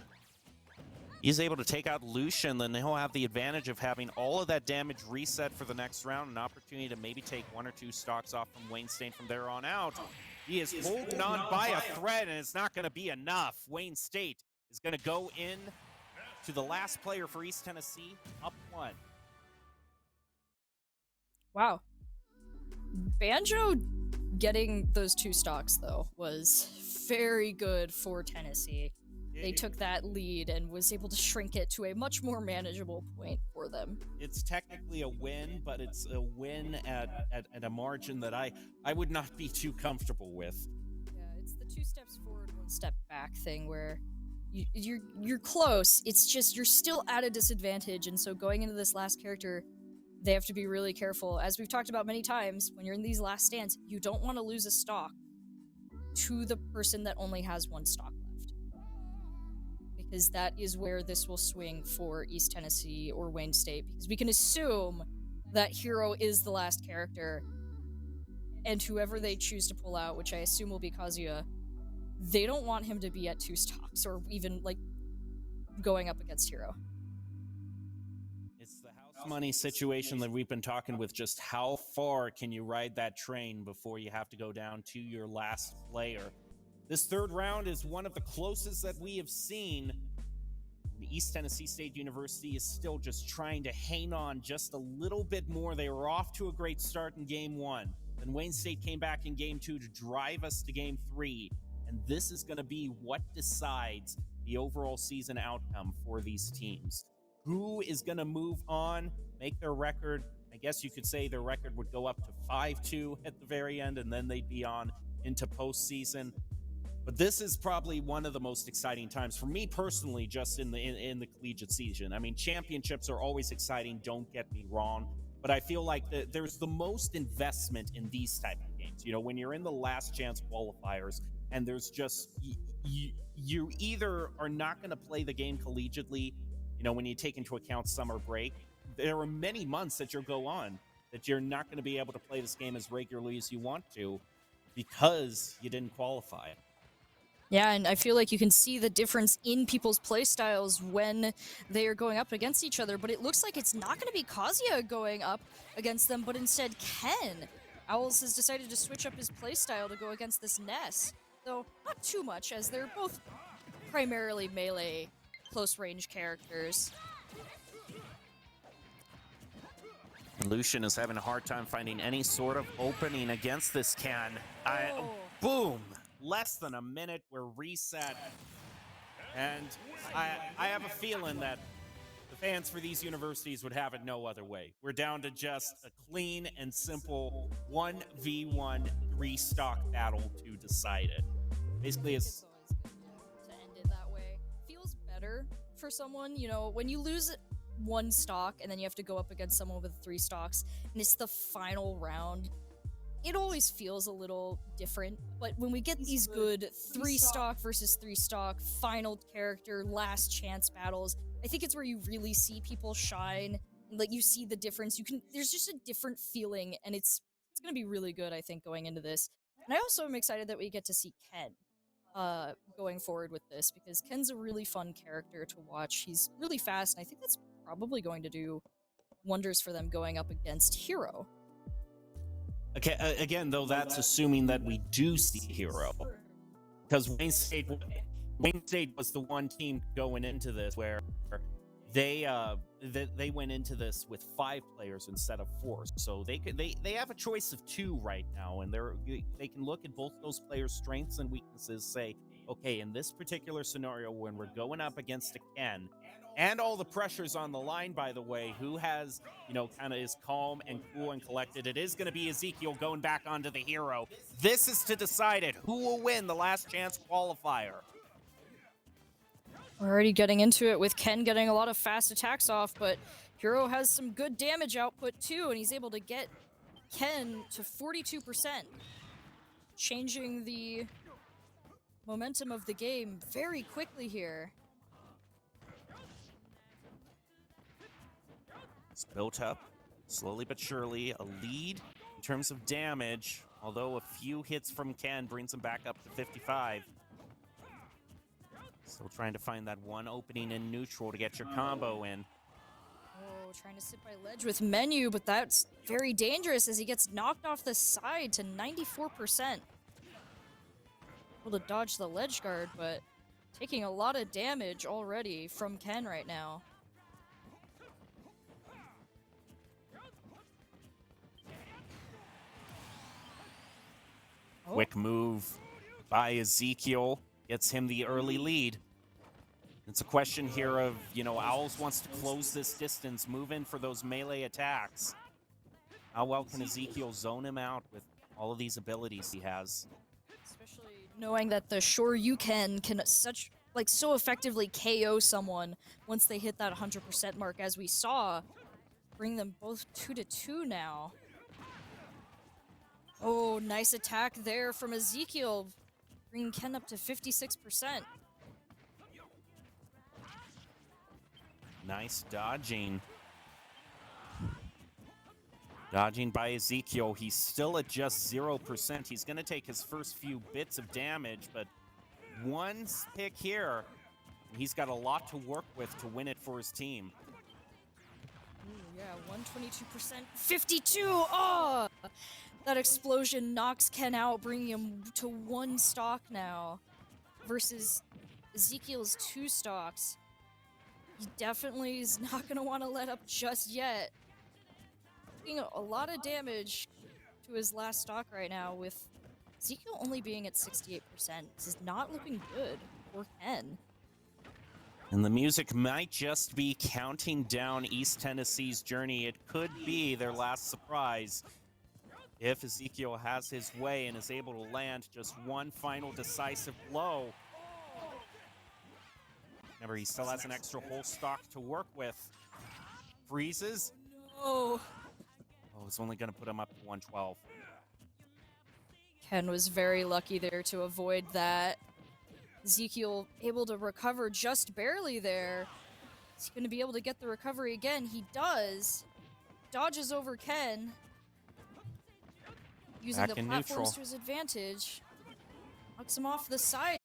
Lucian, then he'll have the advantage of having all of that damage reset for the next round, an opportunity to maybe take 1 or 2 stocks off from Wayne State from there on out. He is holding on by a thread, and it's not going to be enough. Wayne State is going to go in to the last player for East Tennessee, up 1. Wow. Banjo getting those 2 stocks, though, was very good for Tennessee. They took that lead and was able to shrink it to a much more manageable point for them. It's technically a win, but it's a win at a margin that I would not be too comfortable with. Yeah, it's the 2 steps forward, 1 step back thing where you're close. It's just you're still at a disadvantage, and so going into this last character, they have to be really careful. As we've talked about many times, when you're in these last stands, you don't want to lose a stock to the person that only has 1 stock left. Because that is where this will swing for East Tennessee or Wayne State, because we can assume that Hero is the last character, and whoever they choose to pull out, which I assume will be Kazuya, they don't want him to be at 2 stocks or even, like, going up against Hero. It's the house money situation that we've been talking with. Just how far can you ride that train before you have to go down to your last player? This 3rd round is one of the closest that we have seen. The East Tennessee State University is still just trying to hang on just a little bit more. They were off to a great start in Game 1. Then Wayne State came back in Game 2 to drive us to Game 3. And this is going to be what decides the overall season outcome for these teams. Who is going to move on, make their record? I guess you could say their record would go up to 5-2 at the very end, and then they'd be on into postseason. But this is probably one of the most exciting times for me personally, just in the collegiate season. I mean, championships are always exciting, don't get me wrong, but I feel like there's the most investment in these type of games. You know, when you're in the last chance qualifiers, and there's just you either are not going to play the game collegiately. You know, when you take into account summer break, there are many months that you'll go on that you're not going to be able to play this game as regularly as you want to because you didn't qualify. Yeah, and I feel like you can see the difference in people's playstyles when they are going up against each other, but it looks like it's not going to be Kazuya going up against them, but instead Ken. Owls has decided to switch up his playstyle to go against this Ness, though not too much, as they're both primarily melee close-range characters. Lucian is having a hard time finding any sort of opening against this Ken. Boom! Less than a minute, we're reset. And I have a feeling that the fans for these universities would have it no other way. We're down to just a clean and simple 1v1 3-stock battle to decide it. Basically, it's always good to end it that way. Feels better for someone, you know, when you lose one stock and then you have to go up against someone with 3 stocks and it's the final round. It always feels a little different, but when we get these good 3-stock versus 3-stock final character last chance battles, I think it's where you really see people shine. Like, you see the difference. There's just a different feeling, and it's gonna be really good, I think, going into this. And I also am excited that we get to see Ken going forward with this, because Ken's a really fun character to watch. He's really fast, and I think that's probably going to do wonders for them going up against Hero. okay. Again, though, that's assuming that we do see Hero, because Wayne State was the one team going into this where they went into this with 5 players instead of 4, so they have a choice of 2 right now, and they can look at both those players' strengths and weaknesses, say, okay, in this particular scenario when we're going up against a Ken, and all the pressure's on the line, by the way, who has, you know, kind of is calm and cool and collected. It is going to be Ezekiel going back onto the Hero. This is to decide it. Who will win the last chance qualifier? We're already getting into it with Ken getting a lot of fast attacks off, but Hero has some good damage output too, and he's able to get Ken to 42%, changing the momentum of the game very quickly here. It's built up, slowly but surely, a lead in terms of damage, although a few hits from Ken brings him back up to 55. Still trying to find that one opening in neutral to get your combo in. Oh, trying to sit by ledge with Menu, but that's very dangerous as he gets knocked off the side to 94%. Able to dodge the ledge guard, but taking a lot of damage already from Ken right now. Quick move by Ezekiel gets him the early lead. It's a question here of, you know, Owls wants to close this distance, move in for those melee attacks. How well can Ezekiel zone him out with all of these abilities he has? Especially knowing that the Shoryuken can so effectively KO someone once they hit that 100% mark, as we saw. Bring them both 2-2 now. Oh, nice attack there from Ezekiel, bringing Ken up to 56%. Nice dodging. Dodging by Ezekiel. He's still at just 0%. He's going to take his first few bits of damage, but one pick here, he's got a lot to work with to win it for his team. Ooh, yeah, 122%, 52! Oh! That explosion knocks Ken out, bringing him to 1 stock now, versus Ezekiel's 2 stocks. He definitely is not going to want to let up just yet. Taking a lot of damage to his last stock right now, with Ezekiel only being at 68%. This is not looking good for Ken. And the music might just be counting down East Tennessee's journey. It could be their last surprise. If Ezekiel has his way and is able to land just one final decisive blow. Remember, he still has an extra whole stock to work with. Freezes. Oh. Oh, it's only going to put him up to 112. Ken was very lucky there to avoid that. Ezekiel able to recover just barely there. Is he going to be able to get the recovery again? He does. Dodges over Ken. Using Back the in platforms neutral. to his advantage. Knocks him off the side.